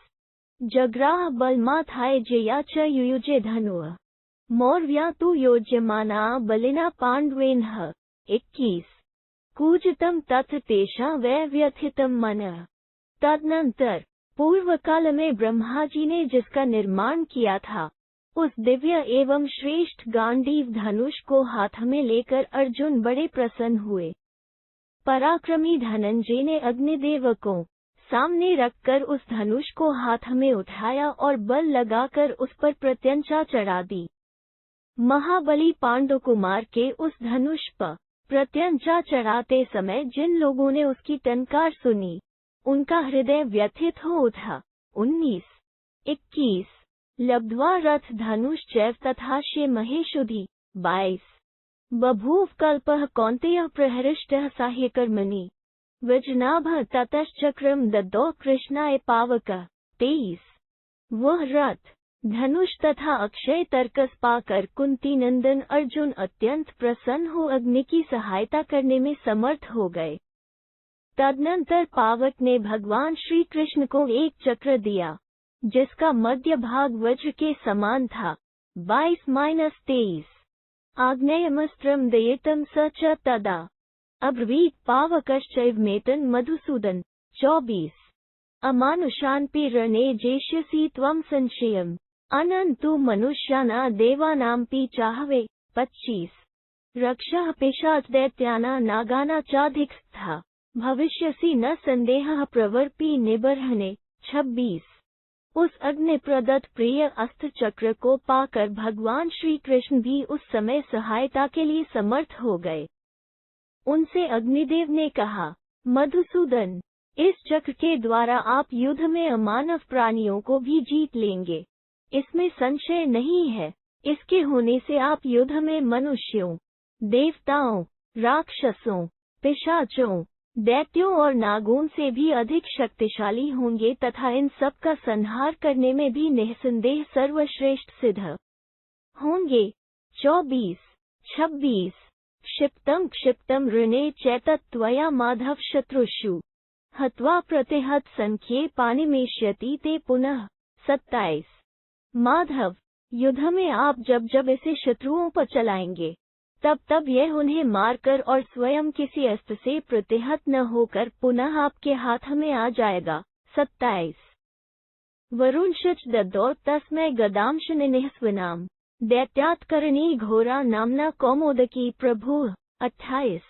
जग्राह बलमाथाय जया च युयुजे धनुः मौर्व्या तु योज्यमाना बलिना पांडवेनः। 21 कूजतम तथ तेषा वै व्यथितम मनः। तदनंतर पूर्व काल में ब्रह्मा जी ने जिसका निर्माण किया था उस दिव्य एवं श्रेष्ठ गांडीव धनुष को हाथ में लेकर अर्जुन बड़े प्रसन्न हुए। पराक्रमी धनंजय ने अग्निदेव को सामने रखकर उस धनुष को हाथ में उठाया और बल लगाकर उस पर प्रत्यंचा चढ़ा दी। महाबली पांडुकुमार के उस धनुष पर प्रत्यंचा चढ़ाते समय जिन लोगों ने उसकी टंकार सुनी उनका हृदय व्यथित हो उठा। 19 21 लब्ध्वा रथ धनुष चैव तथाश्य महेशुधि। 22 बभूव कल्पः कौन्तेयः प्रहृष्टः साह्यकर्मणि वज्रनाभ ततश्चक्रम दद्दौ कृष्णाय पावक। 23 वह रथ धनुष तथा अक्षय तर्कस पाकर कुंती नंदन अर्जुन अत्यंत प्रसन्न हो अग्नि की सहायता करने में समर्थ हो गए। तदनंतर पावक ने भगवान श्री कृष्ण को एक चक्र दिया जिसका मध्य भाग वज्र के समान था 22-23 आग्नेयमस्त्रं दयितं स च तदा अब्रवीत् पावकश्चैवमेतं मधुसूदन 24 अमानुषान्पि रणे जेष्यसि त्वं संशयम् अनन्तु मनुष्याना देवानांपि चाहवे 25 रक्षः पिशाच दैत्याना नागाना चाधिकस्था भविष्यसि न संदेहः प्रवर्पि निबर्हने 26 उस अग्नि प्रदत्त प्रिय अस्त्र चक्र को पाकर भगवान श्री कृष्ण भी उस समय सहायता के लिए समर्थ हो गए। उनसे अग्निदेव ने कहा, मधुसूदन, इस चक्र के द्वारा आप युद्ध में अमानव प्राणियों को भी जीत लेंगे, इसमें संशय नहीं है। इसके होने से आप युद्ध में मनुष्यों, देवताओं, राक्षसों, पिशाचों, दैत्यों और नागों से भी अधिक शक्तिशाली होंगे तथा इन सब का संहार करने में भी निःसंदेह सर्वश्रेष्ठ सिद्ध होंगे। 24-26 क्षिप्तम ऋणे चैतत्वया माधव शत्रुषु हत्वा प्रतिहत संख्ये पानिमेष्यति ते पुनः 27 माधव, युद्ध में आप जब इसे शत्रुओं पर चलाएंगे तब यह उन्हें मारकर और स्वयं किसी अस्त्र से प्रतिहत न होकर पुनः आपके हाथ में आ जाएगा। 27 वरुणशच ददौ तस्मै गदांशनिःस्वनाम दैत्यात्करणी घोरा नामना कौमोदकी प्रभु 28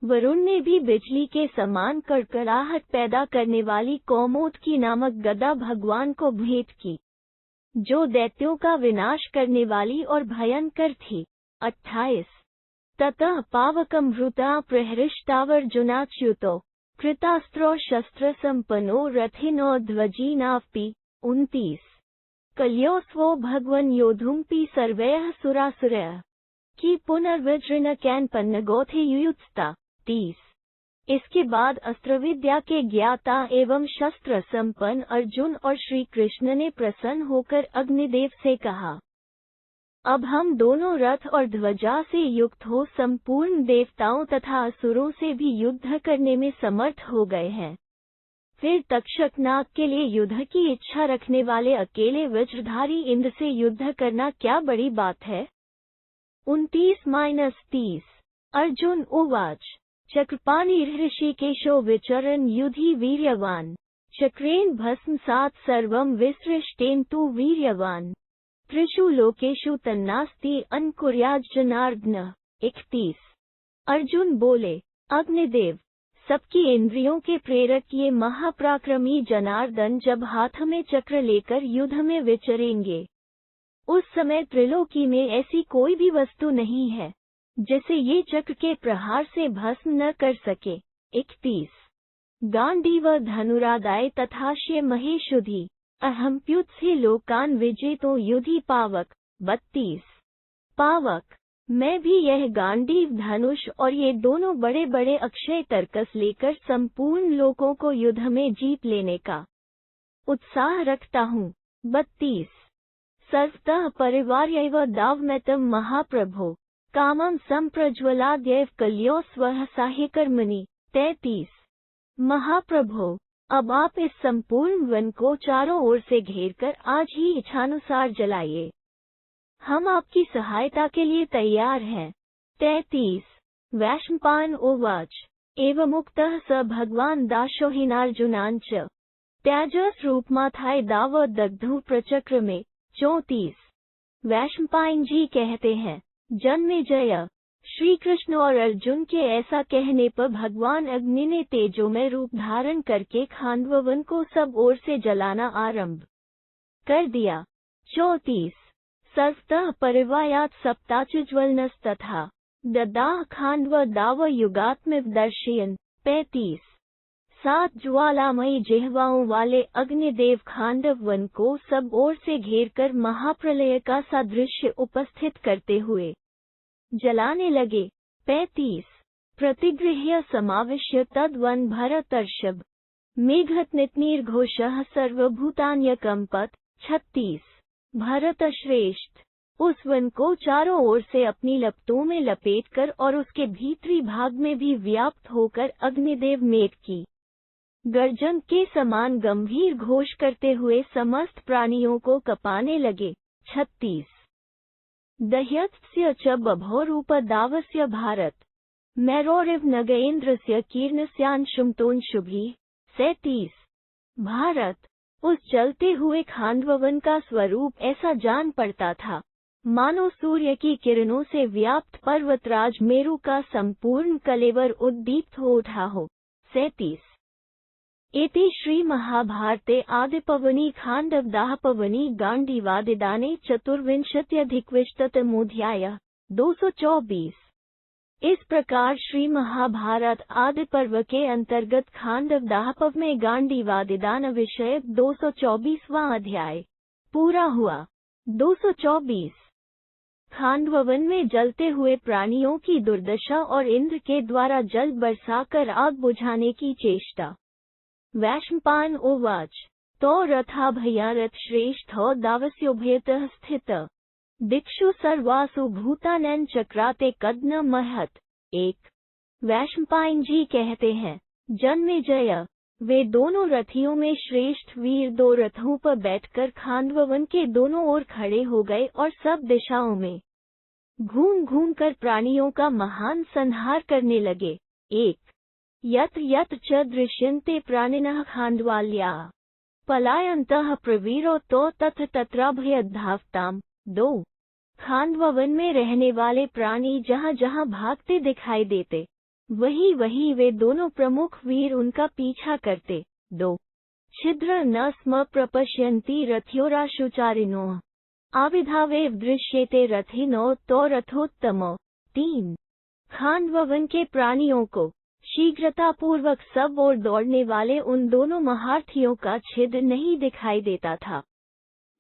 वरुण ने भी बिजली के समान कड़कड़ाहट पैदा करने वाली कौमोदकी नामक गदा भगवान को भेंट की, जो दैत्यों का विनाश करने वाली और भयंकर थी। 28 ततः पावकं वृता प्रहृष्टावर्जुनाच्युतो कृतास्त्रो शस्त्र संपन्नो रथिनो ध्वजिनापि 29 कल्योस्वो भगवन् योद्धुमपि सर्वैः सुरासुरैः कि पुनर्वज्रण कैनपन्नगोथे युयुत्सता 30 इसके बाद अस्त्रविद्या के ज्ञाता एवं शस्त्र संपन्न अर्जुन और श्री कृष्ण ने प्रसन्न होकर अग्निदेव से कहा, अब हम दोनों रथ और ध्वजा से युक्त हो संपूर्ण देवताओं तथा असुरों से भी युद्ध करने में समर्थ हो गए हैं। फिर तक्षक नाग के लिए युद्ध की इच्छा रखने वाले अकेले वज्रधारी इंद्र से युद्ध करना क्या बड़ी बात है। 29-30 अर्जुन उवाच चक्रपाणिर्हृषिकेशो विचरन् युधि वीर्यवान् चक्रेण भस्मसात् सर्वं विसृष्टेन तु वीर्यवान् त्रिषु लोकेषु तन्नास्ति अन्कुर्यात् जनार्दन 31 अर्जुन बोले, अग्निदेव, सबकी इंद्रियों के प्रेरक ये महापराक्रमी जनार्दन जब हाथ में चक्र लेकर युद्ध में विचरेंगे, उस समय त्रिलोकी में ऐसी कोई भी वस्तु नहीं है जिसे ये चक्र के प्रहार से भस्म न कर सके। 31 गांडीव धनुरादाय तथाश्य महेशुधि अहम्प्युत्से लोकान विजेतो युधि पावक 32 पावक, मैं भी यह गांडीव धनुष और ये दोनों बड़े बड़े अक्षय तर्कस लेकर संपूर्ण लोकों को युद्ध में जीत लेने का उत्साह रखता हूँ। 32 सर्वतः परिवार्यैव दावमेतं महाप्रभो कामं संप्रज्वलाद्यैव कल्यो स्वः साह्यकर्मणि 33 महाप्रभो, अब आप इस संपूर्ण वन को चारों ओर से घेरकर आज ही इच्छानुसार जलाइए, हम आपकी सहायता के लिए तैयार हैं। 33 वैशंपायन उवाच एवमुक्तः स भगवान् दाशोहिनार्जुनाञ्च त्याजस रूपमाथाय दाव दग्धु प्रचक्रमे 34 वैशंपायन जी कहते हैं, जन्मेजय, श्री कृष्ण और अर्जुन के ऐसा कहने पर भगवान अग्नि ने तेजोमय रूप धारण करके खांडव को सब ओर से जलाना आरंभ कर दिया। 34 सर्वतः परिवायात् सप्ताचज्वलनस्तथा ददाह खांडव दाव युगात्मिव दर्शयन 35 सात ज्वालामयी जिह्वाओं वाले अग्निदेव खांडव वन को सब ओर से घेरकर महाप्रलय का सादृश्य उपस्थित करते हुए जलाने लगे। 35 प्रतिगृह्य समाविश्य तद्वन भरतर्षभ मेघतनिर्घोषः सर्वभूतान्यकंपत 36 भरतश्रेष्ठ, उस वन को चारों ओर से अपनी लपटों में लपेटकर और उसके भीतरी भाग में भी व्याप्त होकर अग्निदेव मेघ की गर्जन के समान गंभीर घोष करते हुए समस्त प्राणियों को कपाने लगे। 36 दह्यत्स्य च बभौरूपदावस्य भारत मैरोरिव नगेन्द्रस्य कीर्णस्यांशुमतोंशुभिः 37। भारत उस जलते हुए खांडववन का स्वरूप ऐसा जान पड़ता था मानो सूर्य की किरणों से व्याप्त पर्वतराज मेरु का संपूर्ण कलेवर उद्दीप्त हो उठा हो। 37। इति श्री महाभारते आदिपर्वणि खांडवदाहपर्वणि गांडीवादिदाने चतुर्विंशत्यधिकविंशतितमोऽध्यायः 224। इस प्रकार श्री महाभारत आदि पर्व के अंतर्गत खांडवदाहपर्व में गांडीवादिदान विषय 224वां अध्याय पूरा हुआ। 224। खांडववन में जलते हुए प्राणियों की दुर्दशा और इंद्र के द्वारा जल बरसाकर आग बुझाने की चेष्टा। वैशंपायन उवाच तो रथाभयारथ श्रेष्ठो दावस्योभयतः स्थित दिक्षु सर्वासु भूतानैन चक्राते कदन महत। 1। वैशंपायन जी कहते हैं, जन्मेजय, वे दोनों रथियों में श्रेष्ठ वीर दो रथों पर बैठकर खांडववन के दोनों ओर खड़े हो गए और सब दिशाओं में घूम घूम कर प्राणियों का महान संहार करने लगे। 1। यत यत च दृश्यन्ते प्राणिनः खांडवाल्याः पलायन्तः प्रवीरो तो तत्र तत्राभयद्धावताम्। 2। खांडववन में रहने वाले प्राणी जहाँ जहाँ भागते दिखाई देते वही वही वे दोनों प्रमुख वीर उनका पीछा करते। 2। छिद्र न स्म प्रपश्यन्ति रथ्योराशुचारिणोः आविधावेव दृश्येते रथिनो तो रथोत्तमो। 3। खांडववन के प्राणियों को शीघ्रतापूर्वक सब ओर दौड़ने वाले उन दोनों महारथियों का छिद्र नहीं दिखाई देता था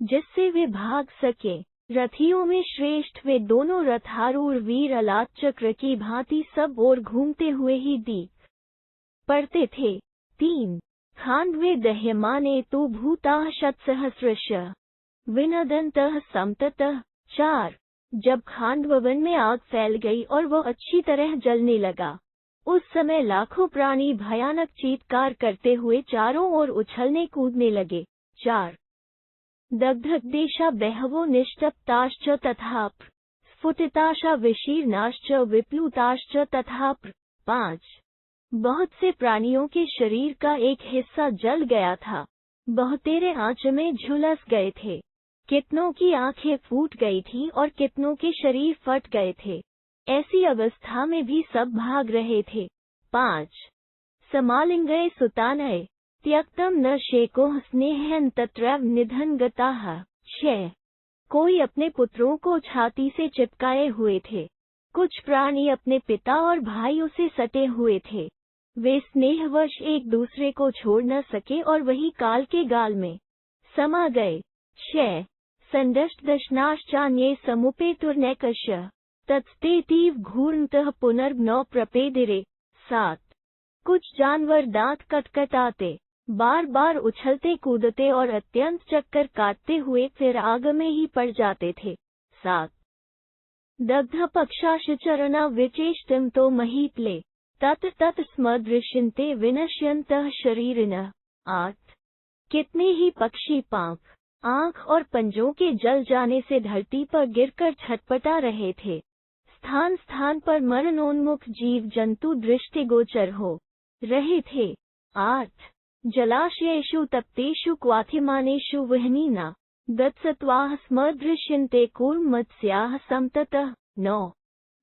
जिससे वे भाग सके। रथियों में श्रेष्ठ वे दोनों रथारूढ़ वीर अलात चक्र की भांति सब ओर घूमते हुए ही दीप पड़ते थे। 3। खांडवे दह्यमाने तु भूताः शतसहस्रश विनदन्तः समततः। 4। जब खांडववन में आग फैल गई और वो अच्छी तरह जलने लगा उस समय लाखों प्राणी भयानक चीत्कार करते हुए चारों ओर उछलने कूदने लगे। 4। दग्धदेशा बहवो निष्टप्ताश्च तथाप्र स्फुटिताशा विशीर्णाश्च विप्लुताश्च तथाप्र। 5। बहुत से प्राणियों के शरीर का एक हिस्सा जल गया था, बहुतेरे आंच में झुलस गए थे, कितनों की आंखें फूट गई थी और कितनों के शरीर फट गए थे। ऐसी अवस्था में भी सब भाग रहे थे। 5। समालिंगये सुतानये त्यक्तम न शेकोः स्नेहन तत्रैव निधन गताः। 6। कोई अपने पुत्रों को छाती से चिपकाए हुए थे, कुछ प्राणी अपने पिता और भाइयों से सटे हुए थे, वे स्नेहवश एक दूसरे को छोड़ न सके और वही काल के गाल में समा गए। 6। संदष्ट दशनाश्चान्ये समुपेतुर्नैकश तत्स्तेतीव घूर्णतः पुनर्न प्रपेदिरे। 7। कुछ जानवर दांत कटकटाते बार बार उछलते कूदते और अत्यंत चक्कर काटते हुए फिर आग में ही पड़ जाते थे। 7। दग्ध पक्षाशचरणा विचेष्टिं तो महीतले तत् तत् स्म दृश्यन्ते विनश्यन्तः शरीरिणः। 8। कितने ही पक्षी पांख, आंख और पंजों के जल जाने से धरती पर गिरकर छटपटा रहे थे। स्थान स्थान पर मरणोन्मुख जीव जंतु दृष्टिगोचर हो रहे थे। 8। जलाशयेषु तप्तेषु क्वाथिमानेषु वह्निना गत्सत्वाः स्म दृश्यन्ते कूर्मत्स्याः समततः। 9।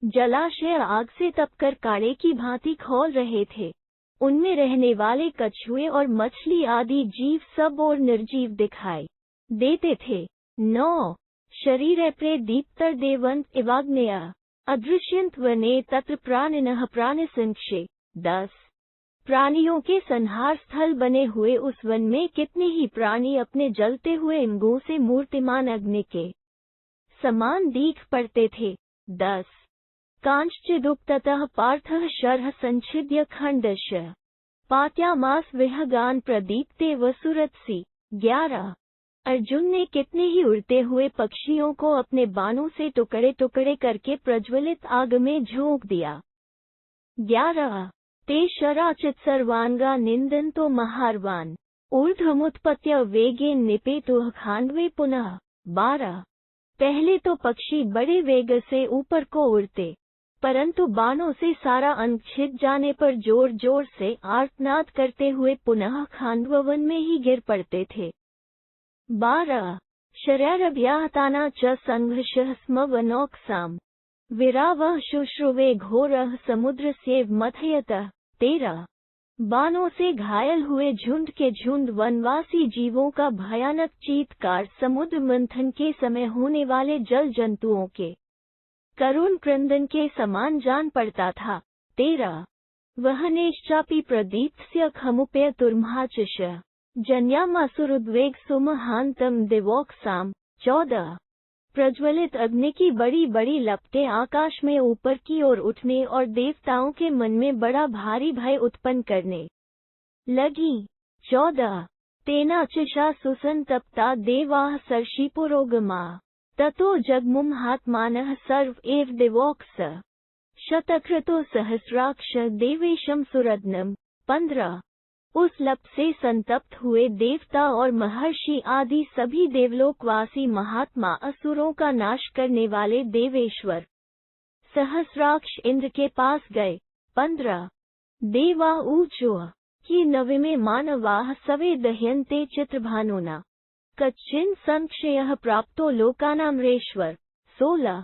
जलाशय आग से तपकर काड़े की भांति खौल रहे थे, उनमें रहने वाले कछुए और मछली आदि जीव सब और निर्जीव दिखाई देते थे। 9। शरीरे प्रे दीप्तर देवंत इवाग्नेय अदृश्यंत वने तत्र प्राणिनः प्राणिसंक्षे। 10। प्राणियों के संहार स्थल बने हुए उस वन में कितने ही प्राणी अपने जलते हुए अंगों से मूर्तिमान अग्नि के समान दीख पड़ते थे। 10। कांश्चिदुक्ततः पार्थः शरः संच्छिद्य खंडश पात्यामास विहगान प्रदीप्ते वसुरत्सी। 11। अर्जुन ने कितने ही उड़ते हुए पक्षियों को अपने बाणों से टुकड़े टुकड़े करके प्रज्वलित आग में झोंक दिया। 11। ते शराचित सर्वांगा निंदन्तो महार्वान् ऊर्ध्वमुत्पत्य वेगेन निपेतुः खांडवे पुनः। 12। पहले तो पक्षी बड़े वेग से ऊपर को उड़ते, परंतु बाणों से सारा अंग छिद जाने पर जोर जोर से आर्तनाद करते हुए पुनः खांडववन में ही गिर पड़ते थे। 12 शरैरभ्याहताना च संघर्षः स्म वनोक्साम विरावः शुश्रुवे घोरः समुद्रस्यैव मथयतः। 13 बाणों से घायल हुए झुंड के झुंड वनवासी जीवों का भयानक चीत्कार समुद्र मंथन के समय होने वाले जल जंतुओं के करुण क्रंदन के समान जान पड़ता था। 13 वहनेश्चापि प्रदीप्स्य खमुपेयतुर्महाचिश जन्यामासुरुद्वेग सुमहांतम दिवोक्साम। 14 प्रज्वलित अग्नि की बड़ी बड़ी लपटें आकाश में ऊपर की ओर उठने और देवताओं के मन में बड़ा भारी भय उत्पन्न करने लगी। 14 तेनाचिषा सुसंतप्ता देवाः सर्षिपुरोगमा ततो जगमुमहात्मानः सर्व एव दिवोक्स शतक्रतो सहस्राक्ष देवेशम सुरद्नम। 15 उस लप से संतप्त हुए देवता और महर्षि आदि सभी देवलोकवासी महात्मा असुरों का नाश करने वाले देवेश्वर सहस्राक्ष इंद्र के पास गए। 15 देवा ऊचो कि नविमे मानवाः सवे दह्यन्ते चित्रभानुना कच्चिन संक्षयः प्राप्तो लोकानामरेश्वर। 16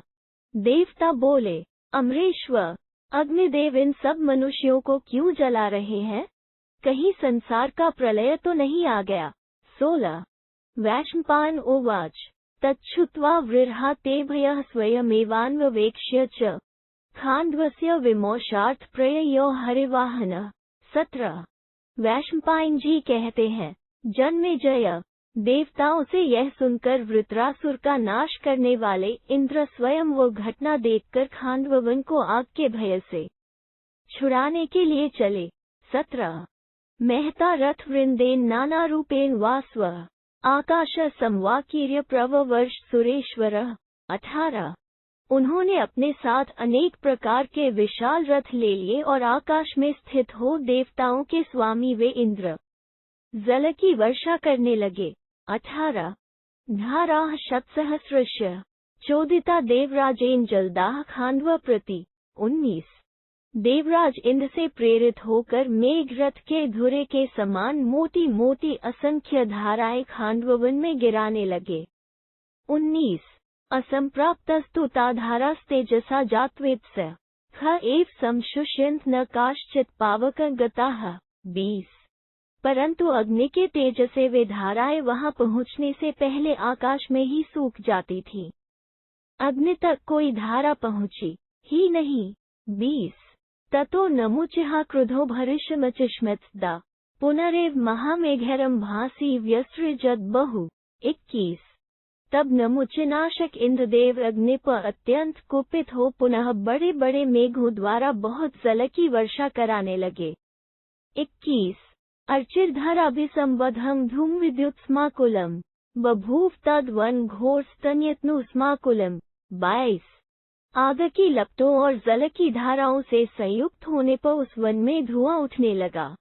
देवता बोले, अमरेश्वर, अग्निदेव इन सब मनुष्यों को क्यों जला रहे हैं? कहीं संसार का प्रलय तो नहीं आ गया? 16 वैशंपायन उवाच तच्छ्रुत्वा वृर्हा ते भयः स्वयमेवान्ववेक्ष्य च खांडवस्य विमोशार्थ प्रययो हरिवाहनः। 17 वैशंपायन जी कहते हैं, जन्मेजय, देवताओं से यह सुनकर वृत्रासुर का नाश करने वाले इंद्र स्वयं वो घटना देखकर खांडववन को आग के भय से छुड़ाने के लिए चले। 17 महता रथ वृंदेन नाना रूपेण वास्व आकाश संवाकीर्य प्रववर्ष सुरेश्वरः। 18 उन्होंने अपने साथ अनेक प्रकार के विशाल रथ ले लिए और आकाश में स्थित हो देवताओं के स्वामी वे इंद्र जल की वर्षा करने लगे। 18 धाराः शतसहस्रस्य चोदिता देवराजेन जलदाः खांडव प्रति। 19 देवराज इंद्र से प्रेरित होकर मेघ रथ के धुरे के समान मोटी मोटी असंख्य धाराएं खांडववन में गिराने लगे। 19 असंप्राप्तस्तु ताधारास्तेजसा जात्वेत्स ख एव संशुष्यन्त न काश्चित् पावक गताः। 20 परंतु अग्नि के तेज से वे धाराएं वहां पहुंचने से पहले आकाश में ही सूख जाती थी। अग्नि तक कोई धारा पहुंची ही नहीं। 20 ततो नमुचिहा क्रुधो भरिष्यमचिष्मत्दा पुनरेव महामेघरम भासी व्यसृजत बहु। 21 तब नमुचिनाशक इंद्रदेव अग्नि पर अत्यंत कुपित हो पुनः बड़े बड़े मेघों द्वारा बहुत जल की वर्षा कराने लगे। 21 अर्चिर्धराभिसंबद्धं धूम विद्युत स्माकुलम बभूव तद्वन घोर स्तन्यतनु स्माकुलम। 22 आग की लपटों और जल की धाराओं से संयुक्त होने पर उस वन में धुआं उठने लगा।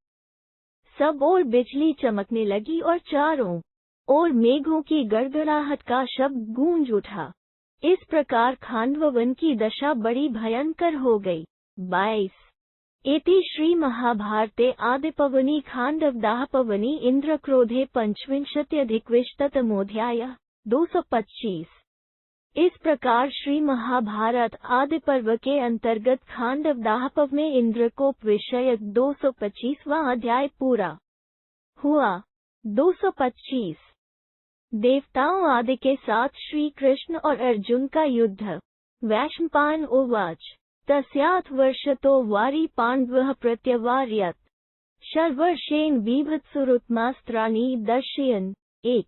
सब ओर बिजली चमकने लगी और चारों ओर मेघों की गड़गड़ाहट का शब्द गूंज उठा। इस प्रकार खांडववन की दशा बड़ी भयंकर हो गई। 22 एति श्री महाभारते आदिपर्वणि खांडवदाहपर्वणि इंद्रक्रोधे पंचविंशत्यधिकविंशतितमोऽध्यायः 225। इस प्रकार श्री महाभारत आदि पर्व के अंतर्गत खांडवदाह में इंद्रकोप विषयक 225वां अध्याय पूरा हुआ। 225 देवताओं आदि के साथ श्री कृष्ण और अर्जुन का युद्ध। वैशंपायन उवाच तस्याथ वर्षतो वारी पांडवः प्रत्यवार्यत शर्वर्षेण बीभत्सुरुत्मास्त्राणि दर्शयन्। 1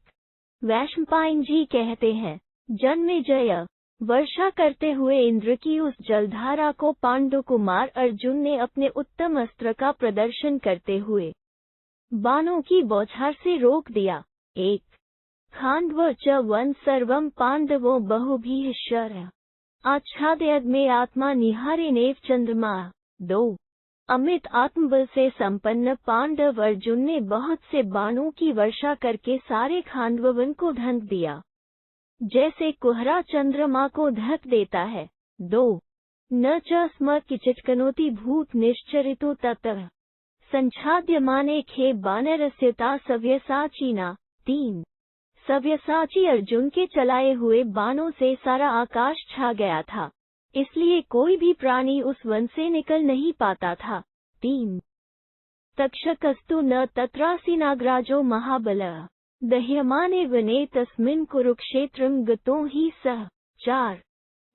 वैशंपायन जी कहते हैं, जन्मेजय, वर्षा करते हुए इंद्र की उस जलधारा को पांडु कुमार अर्जुन ने अपने उत्तम अस्त्र का प्रदर्शन करते हुए बाणों की बौछार से रोक दिया। 1 खांडव च वन सर्वं पांडवो बहुभिः शर आच्छादयद्मे आत्मा निहारेनेव चंद्रमा। 2 अमित आत्मबल से संपन्न पांडव अर्जुन ने बहुत से बाणों की वर्षा करके सारे खांडववन को ढंक दिया। जैसे कोहरा चंद्रमा को ढक देता है। 2 न च स्म किचित्कनोति भूत निश्चरितो ततः संच्छाद्यमाने खे बानरस्यता सव्यसाचीना। 3 सव्यसाची अर्जुन के चलाए हुए बाणों से सारा आकाश छा गया था, इसलिए कोई भी प्राणी उस वन से निकल नहीं पाता था। 3 तक्षकस्तु न तत्रासि नागराजो महाबलः दह्यमाने वने तस्मिन् कुरुक्षेत्रं गतो हि सः। 4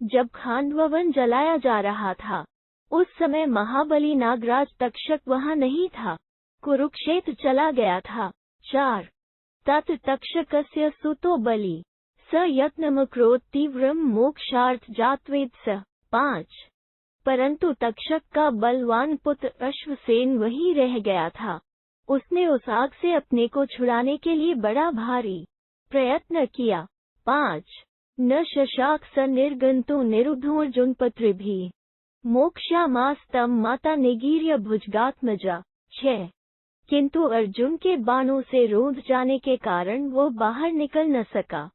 जब खांडव जलाया जा रहा था, उस समय महाबली नागराज तक्षक वहां नहीं था, कुरुक्षेत्र चला गया था। 4 तत् तक्षकस्य सुतो बलि स यत्नमकरोत् तीव्रं मोक्षार्थ जात्वेद स। 5 परंतु तक्षक का बलवान पुत्र अश्वसेन वहीं रह गया था, उसने उस आग से अपने को छुड़ाने के लिए बड़ा भारी प्रयत्न किया। 5 न शशाक स निर्गंतो निरुद्धोर्जुन पत्रिभिः मोक्षामास्तम माता निगीर्य भुजगात्मजा। 6 किंतु अर्जुन के बाणों से रोंद जाने के कारण वो बाहर निकल न सका।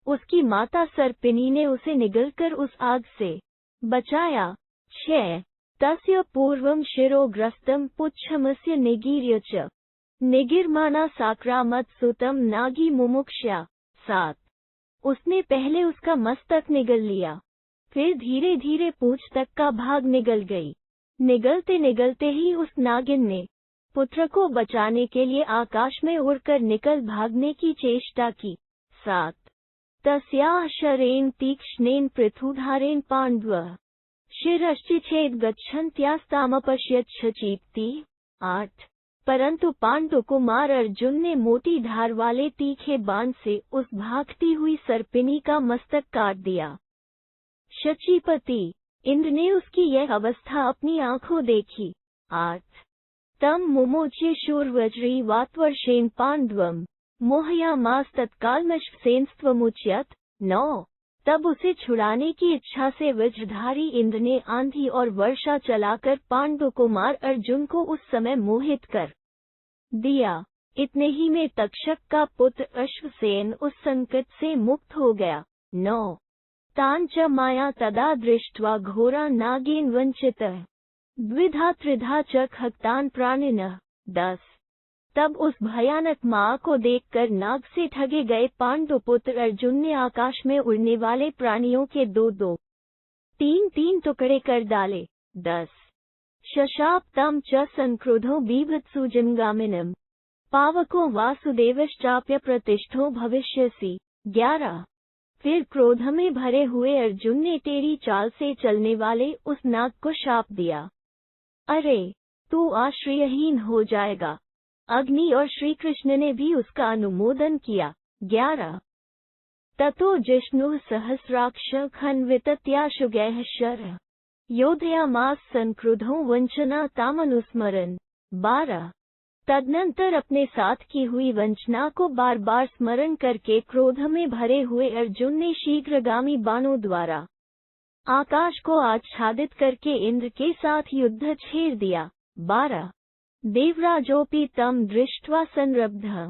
उसकी माता सर्पिनी ने उसे निगलकर उस आग से बचाया। 6 तस्य पूर्वं शिरोग्रस्तं पुच्छमस्य निगीर्य च निगिर्माना साक्रामत सुतम नागी मुमुक्षा। 7 उसने पहले उसका मस्तक निगल लिया, फिर धीरे धीरे पूंछ तक का भाग निगल गई। निगलते निगलते ही उस नागिन ने पुत्र को बचाने के लिए आकाश में उड़कर निकल भागने की चेष्टा की। 7 तस्याः शरेण तीक्ष्णेन पृथुधारेण पाण्डवः शिरश्चिच्छेद गच्छन्त्यास्तामपश्यत् शचीप्ति। 8 परंतु पांडु कुमार अर्जुन ने मोटी धार वाले तीखे बाण से उस भागती हुई सर्पिनी का मस्तक काट दिया। शचीपति इंद्र ने उसकी यह अवस्था अपनी आंखों देखी। 8 तम मुमोच्य शूरवज्री वात्वर्षेण पांडवम मोहयामास तत्कालमश्वसेनस्त्वमुच्यत। 9 तब उसे छुड़ाने की इच्छा से वज्रधारी इंद्र ने आंधी और वर्षा चलाकर पांडु कुमार अर्जुन को उस समय मोहित कर दिया। इतने ही में तक्षक का पुत्र अश्वसेन उस संकट से मुक्त हो गया। 9 तान च माया तदा दृष्ट्वा घोरा नागेन वंचितः द्विधा त्रिधा च खक्तान प्राणिनः। 10 तब उस भयानक माँ को देखकर नाग से ठगे गए पांडुपुत्र अर्जुन ने आकाश में उड़ने वाले प्राणियों के 2-2, 3-3 टुकड़े कर डाले। 10 शशाप तम च संक्रुधो बीभत्सु जिमगामिनम पावको वासुदेवश्चाप्य प्रतिष्ठो भविष्यसि। 11 फिर क्रोध में भरे हुए अर्जुन ने टेढ़ी चाल से चलने वाले उस नाग को शाप दिया, अरे तू आश्रयहीन हो जाएगा। अग्नि और श्री कृष्ण ने भी उसका अनुमोदन किया। 11 ततो जिष्णुः सहस्राक्ष खन्वितत्याशुगैः शरः योधयामास संक्रुधो वंचना तामनुस्मरन्। 12 तदनंतर अपने साथ की हुई वंचना को बार बार स्मरण करके क्रोध में भरे हुए अर्जुन ने शीघ्रगामी बाणों द्वारा आकाश को आच्छादित करके इंद्र के साथ युद्ध छेड़ दिया। 12 देवराजोपि तं दृष्ट्वा संरब्धः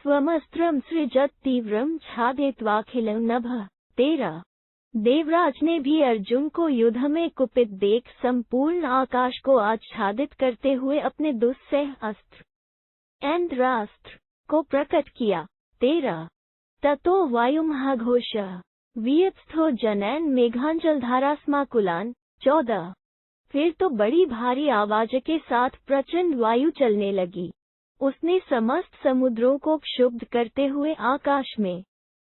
स्वमस्त्रं सृजत तीव्रं छादयित्वाखिलं नभः। 13 देवराज ने भी अर्जुन को युद्ध में कुपित देख संपूर्ण आकाश को आच्छादित करते हुए अपने दुस्सह अस्त्र ऐन्द्रास्त्र को प्रकट किया। 13 ततो वायुमहाघोषः वियत्स्थो जनैन मेघांचलधारास्माकुलान्। 14 फिर तो बड़ी भारी आवाज के साथ प्रचंड वायु चलने लगी, उसने समस्त समुद्रों को क्षुब्ध करते हुए आकाश में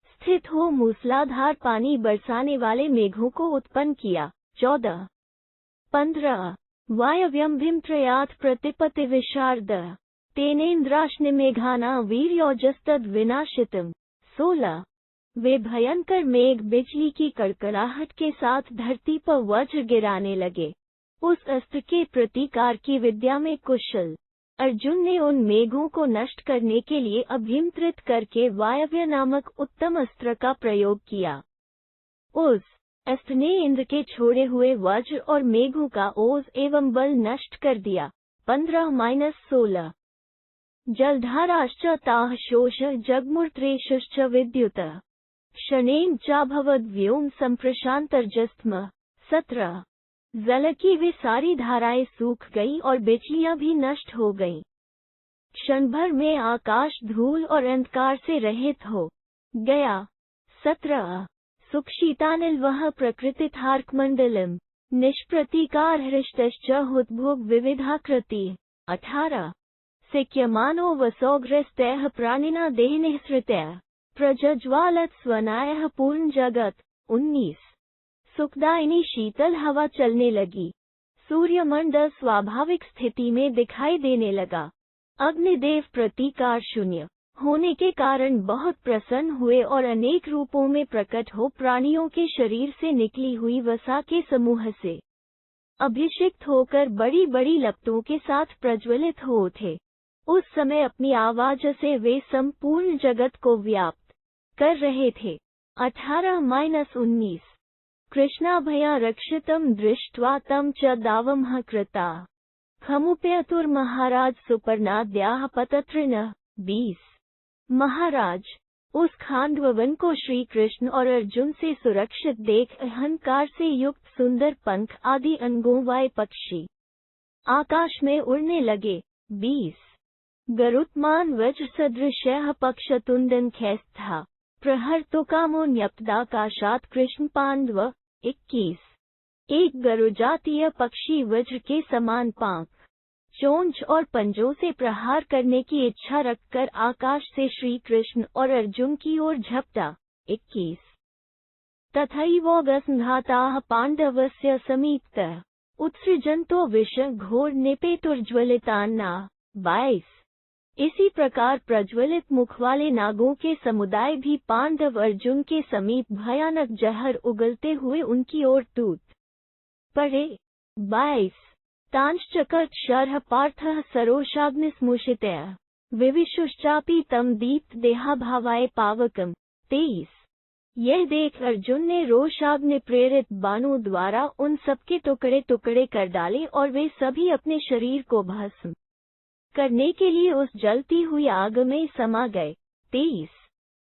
स्थित हो मूसलाधार पानी बरसाने वाले मेघों को उत्पन्न किया। 14 15 वायव्यं भीमत्रयात् प्रतिपति विशारदः तेनेन्द्राश्निमेघाना वीर्योजस्तद विनाशितम्। 16 वे भयंकर मेघ बिजली की कड़कड़ाहट के साथ धरती पर वज्र गिराने लगे। उस अस्त्र के प्रतिकार की विद्या में कुशल अर्जुन ने उन मेघों को नष्ट करने के लिए अभिमंत्रित करके वायव्य नामक उत्तम अस्त्र का प्रयोग किया। उस अस्त्र ने इंद्र के छोड़े हुए वज्र और मेघों का ओज एवं बल नष्ट कर दिया। 15-16 जलधाराश्च ताः शोष जगमुर्त्रेषुश्च विद्युतः क्षणेन चाभवद व्योम संप्रशांतर्जस्त्म। 17 जल की वे सारी धाराएं सूख गई और बिजलियां भी नष्ट हो गईं। क्षण भर में आकाश धूल और अंधकार से रहित हो गया। 17 सुक्षितानिल वह प्रकृतिथार्कमंडलम निष्प्रतीकार हृष्टश्च हुद्भोग विविधाकृति। 18 सिक्यमानो वसौग्रस्तैः प्राणिना देहनिःसृतैः प्रज्ज्वालत स्वनायः पूर्ण जगत। 19 सुखदायिनी शीतल हवा चलने लगी। सूर्यमंडल स्वाभाविक स्थिति में दिखाई देने लगा। अग्निदेव प्रतीकार शून्य होने के कारण बहुत प्रसन्न हुए और अनेक रूपों में प्रकट हो प्राणियों के शरीर से निकली हुई वसा के समूह से अभिषिक्त होकर बड़ी बड़ी लपटों के साथ प्रज्वलित हो उठे। उस समय अपनी आवाज से वे संपूर्ण जगत को व्याप्त कर रहे थे। 18-19 कृष्णाभया रक्षितम दृष्ट्वा तम च दावमः कृता खमुप्यतुर्महाराज सुपर्णाद्याः पतत्रिणः। 20 महाराज उस खांडवन को श्री कृष्ण और अर्जुन से सुरक्षित देख अहंकार से युक्त सुंदर पंख आदि अंगों वाले पक्षी आकाश में उड़ने लगे। 20 गरुत्मान वज्र सदृशः पक्षतुंडन खैस्था प्रहर्तो कामो न्यप्ताकाशात् कृष्ण पांडव। 21 एक गरुजातीय पक्षी वज्र के समान पांख चोंच और पंजों से प्रहार करने की इच्छा रखकर आकाश से श्री कृष्ण और अर्जुन की ओर झपटा। 21 तथैवोगसंघाताः पांडवस्य समीपतः उत्सृजन्तो विष घोर निपेतुर्ज्वलितान्ना। 22 इसी प्रकार प्रज्वलित मुख वाले नागों के समुदाय भी पांडव अर्जुन के समीप भयानक जहर उगलते हुए उनकी ओर टूट पड़े। 22 तांश्चकर्त शरः पार्थः सरोषाग्निस्मुषितः विविशुश्चापि तम दीप्त देहाभावाय पावकम्। 23 यह देख अर्जुन ने रोषाग्नि प्रेरित बाणों द्वारा उन सबके टुकड़े टुकड़े कर डाले और वे सभी अपने शरीर को भस्म करने के लिए उस जलती हुई आग में समा गए। 23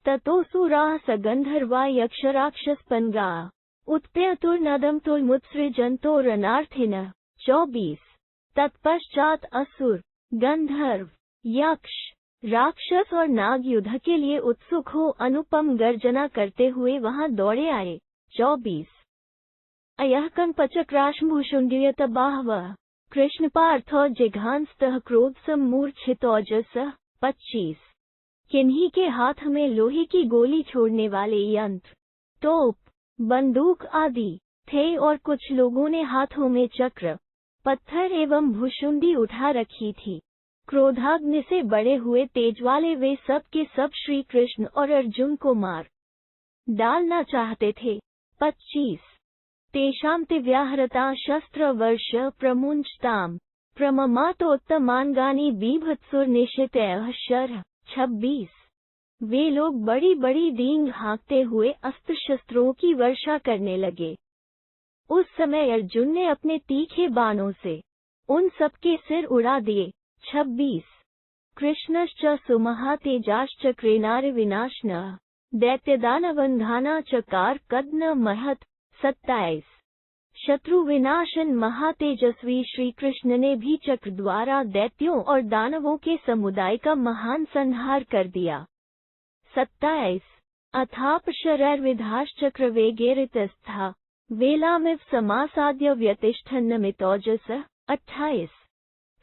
ततोऽसुराः सगंधर्वा यक्षराक्षसपन्गाः उत्प्यतुर्नदम्तुर्मुत्सृजन्तो रणार्थिनः। 24 तत्पश्चात असुर गंधर्व यक्ष राक्षस और नाग युद्ध के लिए उत्सुक हो अनुपम गर्जना करते हुए वहां दौड़े आए। 24 अयः कंपचक्राशंभुषुण्डियत बाहवः कृष्ण पार्थो जिघांस्तः क्रोध सम्मूर्छितोजसः। 25 किन्हीं के हाथ में लोहे की गोली छोड़ने वाले यंत्र तोप बंदूक आदि थे और कुछ लोगों ने हाथों में चक्र पत्थर एवं भुशुंडी उठा रखी थी। क्रोधाग्नि से बड़े हुए तेज वाले वे सब के सब श्री कृष्ण और अर्जुन को मार डालना चाहते थे। 25 तेषां तिव्याहृता शस्त्र वर्ष प्रमुंचताम प्रममातोत्तमांगानि बीभत्सुर्निशितैः शरः। 26 वे लोग बड़ी बड़ी डींग हाँकते हुए अस्त्र शस्त्रों की वर्षा करने लगे। उस समय अर्जुन ने अपने तीखे बाणों से उन सबके सिर उड़ा दिए। 26 कृष्णश्च सुमहातेजाश्चक्रेनार विनाशनः दैत्यदानवन्धाना चकार कदन महत्। 27 शत्रु विनाशन महातेजस्वी श्री कृष्ण ने भी चक्र द्वारा दैत्यों और दानवों के समुदाय का महान संहार कर दिया। 27 अथाप शरैर्विधाश्चक्र वेगेरितस्था वेलामिव समासाद्य व्यतिष्ठन्नमितौजसः। 28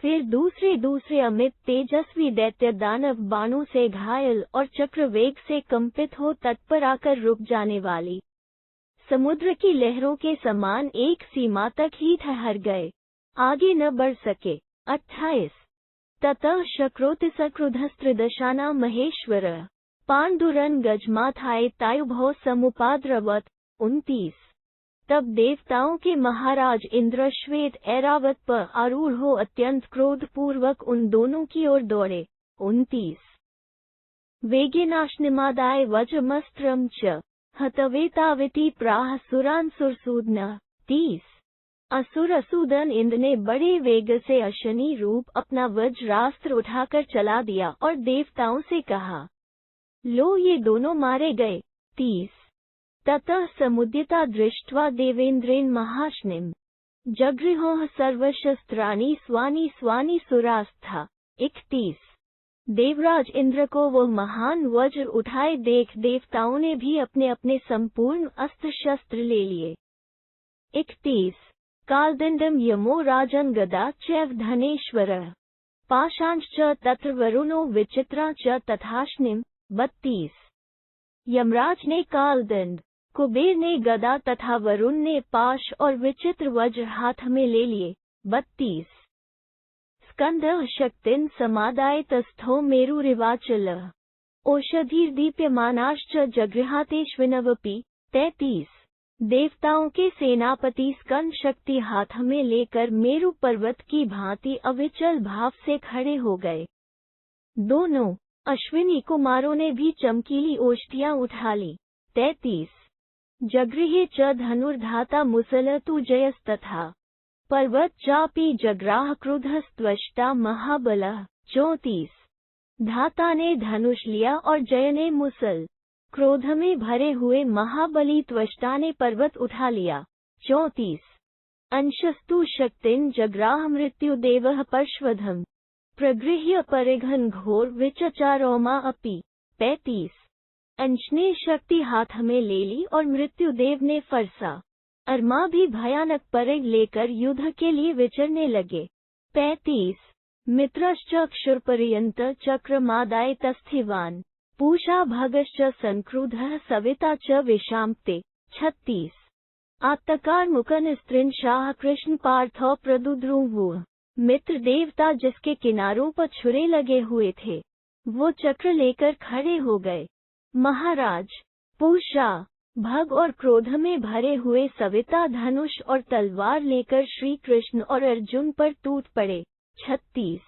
फिर दूसरे अमित तेजस्वी दैत्य दानव बाणों से घायल और चक्र वेग से कंपित हो तत्पर आकर रुक जाने वाली समुद्र की लहरों के समान एक सीमा तक ही ठहर गए, आगे न बढ़ सके। 28 ततः शक्रोतिसक्रुधस्त्रिदशानां महेश्वरः पाण्डुरन् गजमाथाय तायुभौ समुपाद्रवत्। 29 तब देवताओं के महाराज इंद्र श्वेत ऐरावत पर आरूढ़ हो अत्यंत क्रोधपूर्वक उन दोनों की ओर दौड़े। 29 वेगेनाश्निमादाय वज्रमस्त्रं च हतवेताविति प्राह सुरान् सुरसूदनः। 30 असुरसूदन इंद्र ने बड़े वेग से अशनि रूप अपना वज्रास्त्र उठाकर चला दिया और देवताओं से कहा, लो ये दोनों मारे गए। 30 ततः समुद्यता दृष्ट्वा देवेन्द्रेण महाशनिम् जगृहोः सर्वशस्त्राणि स्वानि स्वानि सुरास्था। 31 देवराज इंद्र को वो महान वज्र उठाए देख देवताओं ने भी अपने अपने संपूर्ण अस्त्र शस्त्र ले लिए। 31 कालदंडम यमो राजन गदा चैव धनेश्वरः पाशांश्च तत्र वरुणो विचित्रा च तथाश्निम्। 32 यमराज ने कालदंड, कुबेर ने गदा तथा वरुण ने पाश और विचित्र वज्र हाथ में ले लिए। 32 स्कंदः शक्तिं समादाय तस्थो मेरुरिवाचलः ओषधीर्दीप्यमानाश्च जगृहातेष्विनवपि। 33 देवताओं के सेनापति स्कंद शक्ति हाथ में लेकर मेरु पर्वत की भांति अविचल भाव से खड़े हो गए। दोनों अश्विनी कुमारों ने भी चमकीली औषधियां उठा ली। 33 जगृहे च धनुर्धाता मुसलतु जयस्तथा पर्वत चापि जग्राह क्रुद्धस्त्वष्टा महाबलः। 34 धाता ने धनुष लिया और जय ने मुसल, क्रोध में भरे हुए महाबली त्वष्टा ने पर्वत उठा लिया। 34 अंशस्तु शक्तिं जग्राह मृत्युदेवः पार्श्वधम् प्रगृह्य परिघन घोर विचचारोमा अपि। 35 अंश ने शक्ति हाथ में ले ली और मृत्युदेव ने फरसा, अरमा भी भयानक परिघ लेकर युद्ध के लिए विचरने लगे। 35 मित्रश्च क्षुरपर्यंत चक्रमादाय तस्थिवान् पूषा भगश्च संक्रुद्धः सविता च विशाम्पते। 36 आत्तकार मुकन स्त्रिंशाः कृष्ण पार्थो प्रदुद्रुवुः मित्र देवता जिसके किनारों पर छुरे लगे हुए थे वो चक्र लेकर खड़े हो गए। महाराज पूषा भग और क्रोध में भरे हुए सविता धनुष और तलवार लेकर श्री कृष्ण और अर्जुन पर टूट पड़े। 36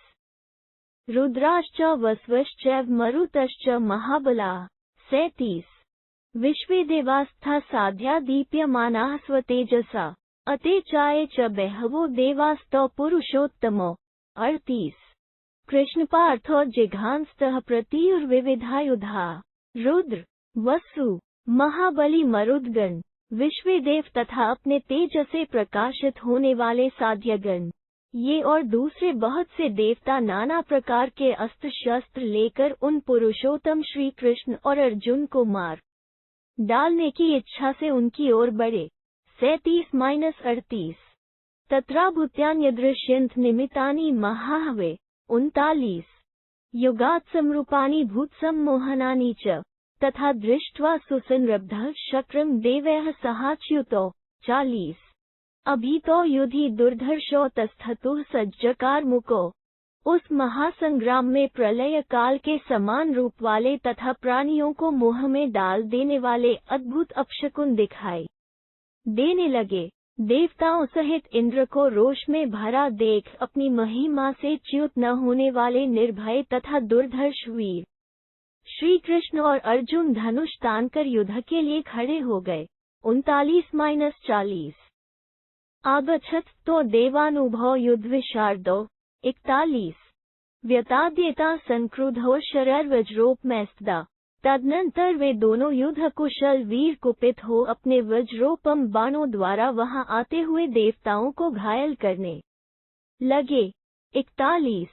रुद्राश्च वस्वश्चैव मरुतश्च महाबलाः। 37 विश्वे देवास्था साध्या दीप्यमानाः स्वतेजसा अते चाये च बहवो देवास्तौ पुरुषोत्तमो। 38 कृष्ण पार्थो जिघांस्तः प्रत्युर्विविधायुधा रुद्र वसु महाबली मरुदगण विश्वेदेव तथा अपने तेज से प्रकाशित होने वाले साध्यगण ये और दूसरे बहुत से देवता नाना प्रकार के अस्त्र शस्त्र लेकर उन पुरुषोत्तम श्री कृष्ण और अर्जुन को मार डालने की इच्छा से उनकी ओर बढ़े। 37-38 तत्राभूत्यान्यदृश्यन्त निमित्तानि महाहवे। 39 युगात्समरूपाणि भूतसम्मोहनानि च तथा दृष्ट्वा सुसंरब्धः शक्रं देवैः सहाच्युतो। 40 अभीतो युधि दुर्धर्षो तस्थतुः सज्जकार मुको। उस महासंग्राम में प्रलय काल के समान रूप वाले तथा प्राणियों को मोह में डाल देने वाले अद्भुत अपशकुन दिखाई देने लगे। देवताओं सहित इंद्र को रोष में भरा देख अपनी महिमा से च्युत न होने वाले निर्भय तथा दुर्धर्ष वीर श्री कृष्ण और अर्जुन धनुष तानकर युद्ध के लिए खड़े हो गए। 39-40 आगच्छत तो देवानुभव युद्धविशारदो। 41 व्यताद्यता संक्रुद्धो शरैर्वज्रोपमैस्तदा। तदनंतर वे दोनों युद्ध कुशल वीर कुपित हो अपने वज्रोपम बाणों द्वारा वहां आते हुए देवताओं को घायल करने लगे। 41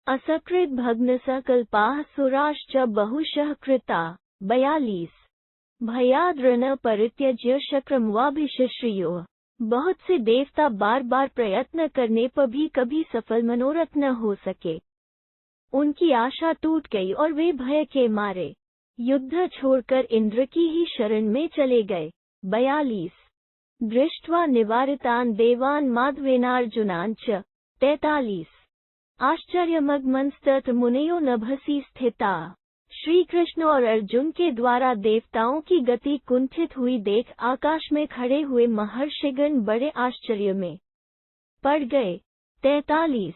असकृत भग्न सकल्पाः सुराश्च बहुशः कृता। 42 भयाद्रण परित्यज्य शक्रमवाभिश्रियो। बहुत से देवता बार बार प्रयत्न करने पर भी कभी सफल मनोरथ न हो सके, उनकी आशा टूट गई और वे भय के मारे युद्ध छोड़कर इंद्र की ही शरण में चले गए। 42 दृष्ट्वा निवारितान् देवान् माधवेनार्जुनान् च। 43 आश्चर्यमग्मंस्तत्र मुनयो नभसि स्थिता। श्री कृष्ण और अर्जुन के द्वारा देवताओं की गति कुंठित हुई देख आकाश में खड़े हुए महर्षिगण बड़े आश्चर्य में पड़ गए। 43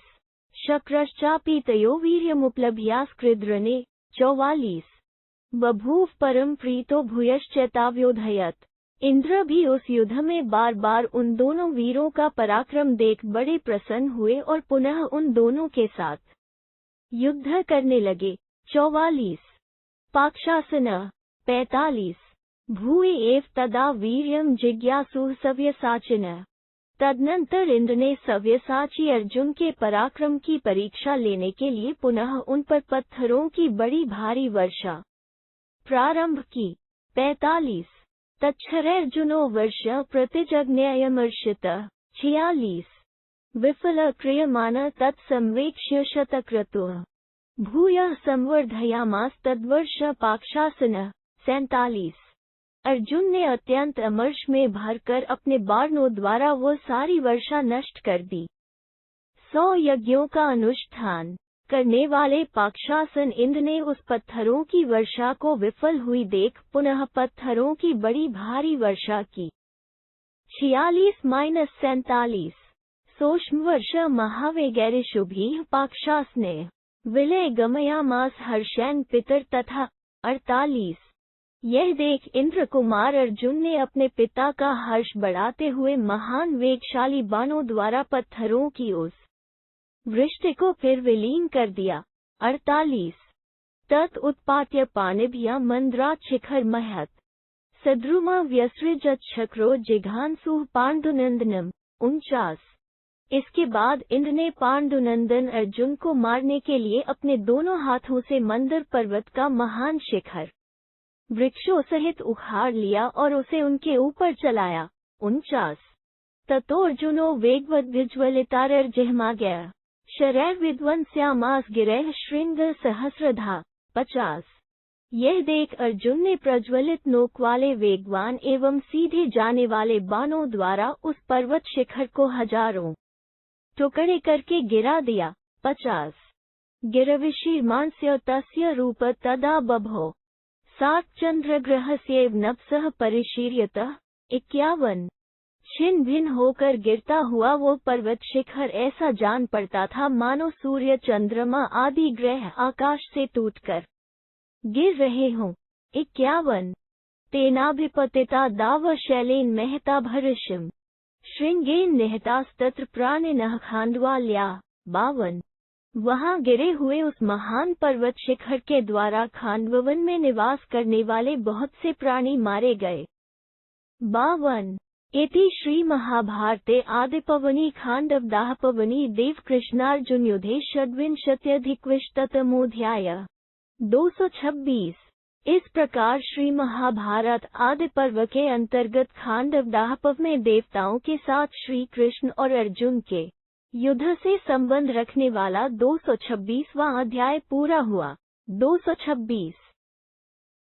शक्रश्चापि तयो वीर्यमुपलभ्यास्कृद्रने। 44 बभूव परम प्रीतो भूयश्चैताव्योधयत। इंद्र भी उस युद्ध में बार बार उन दोनों वीरों का पराक्रम देख बड़े प्रसन्न हुए और पुनः उन दोनों के साथ युद्ध करने लगे। 44 पाक्षासन। 45 भूय एव तदा वीर्यं जिज्ञासुः सव्यसाचिनः। तदनंतर इंद्र ने सव्यसाची अर्जुन के पराक्रम की परीक्षा लेने के लिए पुनः उन पर पत्थरों की बड़ी भारी वर्षा प्रारंभ की। 45 तच्छरेर्जुनो वर्ष प्रतिजज्ञेयमर्षितः। 46 विफल क्रियमाण तत्संवेक्ष्य शतक्रतुः भूयः संवर्धयामास तद्वर्ष पाक्षासनः। 47 अर्जुन ने अत्यंत अमर्ष में भरकर अपने बाणों द्वारा वो सारी वर्षा नष्ट कर दी। 100 यज्ञों का अनुष्ठान करने वाले पाक्षासन इंद्र ने उस पत्थरों की वर्षा को विफल हुई देख पुनः पत्थरों की बड़ी भारी वर्षा की। 46-47 सोष्म वर्ष महावेगैरिशुभिः पाक्षासने विलय गमयामास हर्षैन पितर तथा। 48 यह देख इंद्र कुमार अर्जुन ने अपने पिता का हर्ष बढ़ाते हुए महान वेगशाली बाणों द्वारा पत्थरों की उस वृष्टि को फिर विलीन कर दिया। 48 तत् उत्पाट्य पाणिभ्य मंद्रात् शिखर महत् सद्रुमा व्यसृजत शक्रो जिघांसुः पांडुनंदनम। 49 इसके बाद इंद्र ने पांडुनंदन अर्जुन को मारने के लिए अपने दोनों हाथों से मंदर पर्वत का महान शिखर वृक्षों सहित उखाड़ लिया और उसे उनके ऊपर चलाया। 49 ततो अर्जुनो वेगवत् विज्वलितारर्जिह्मा गया शरैर् विध्वंस्यामास गिरैः श्रृंग सहस्रधा। 50 यह देख अर्जुन ने प्रज्वलित नोक वाले वेगवान एवं सीधे जाने वाले बाणों द्वारा उस पर्वत शिखर को हजारों टुकड़े करके गिरा दिया। 50 गिरविशीर्मांस्य तस्य रूप तदा बभो सात चंद्रग्रहस्यैव नभसः परिशीर्यतः। 51 छिन्न भिन्न होकर गिरता हुआ वो पर्वत शिखर ऐसा जान पड़ता था मानो सूर्य चंद्रमा आदि ग्रह आकाश से टूटकर गिर रहे हों। 51 तेनाभिपतिता दाव शैलेन महता भरिष्यम् श्रृंगेन निहतास्तत्र प्राणिनः खांडवाल्या। 52 वहां गिरे हुए उस महान पर्वत शिखर के द्वारा खांडवन में निवास करने वाले बहुत से प्राणी मारे गए। 52 इति श्री महाभारते आदिपर्वणि खांडवदाहपर्वणि देवकृष्णार्जुन युद्धे षड्विंशत्यधिकविंशतितमोऽध्यायः। 226 इस प्रकार श्री महाभारत आदि पर्व के अंतर्गत खांडवदाह पर्व में देवताओं के साथ श्री कृष्ण और अर्जुन के युद्ध से संबंध रखने वाला 226वां अध्याय पूरा हुआ। 226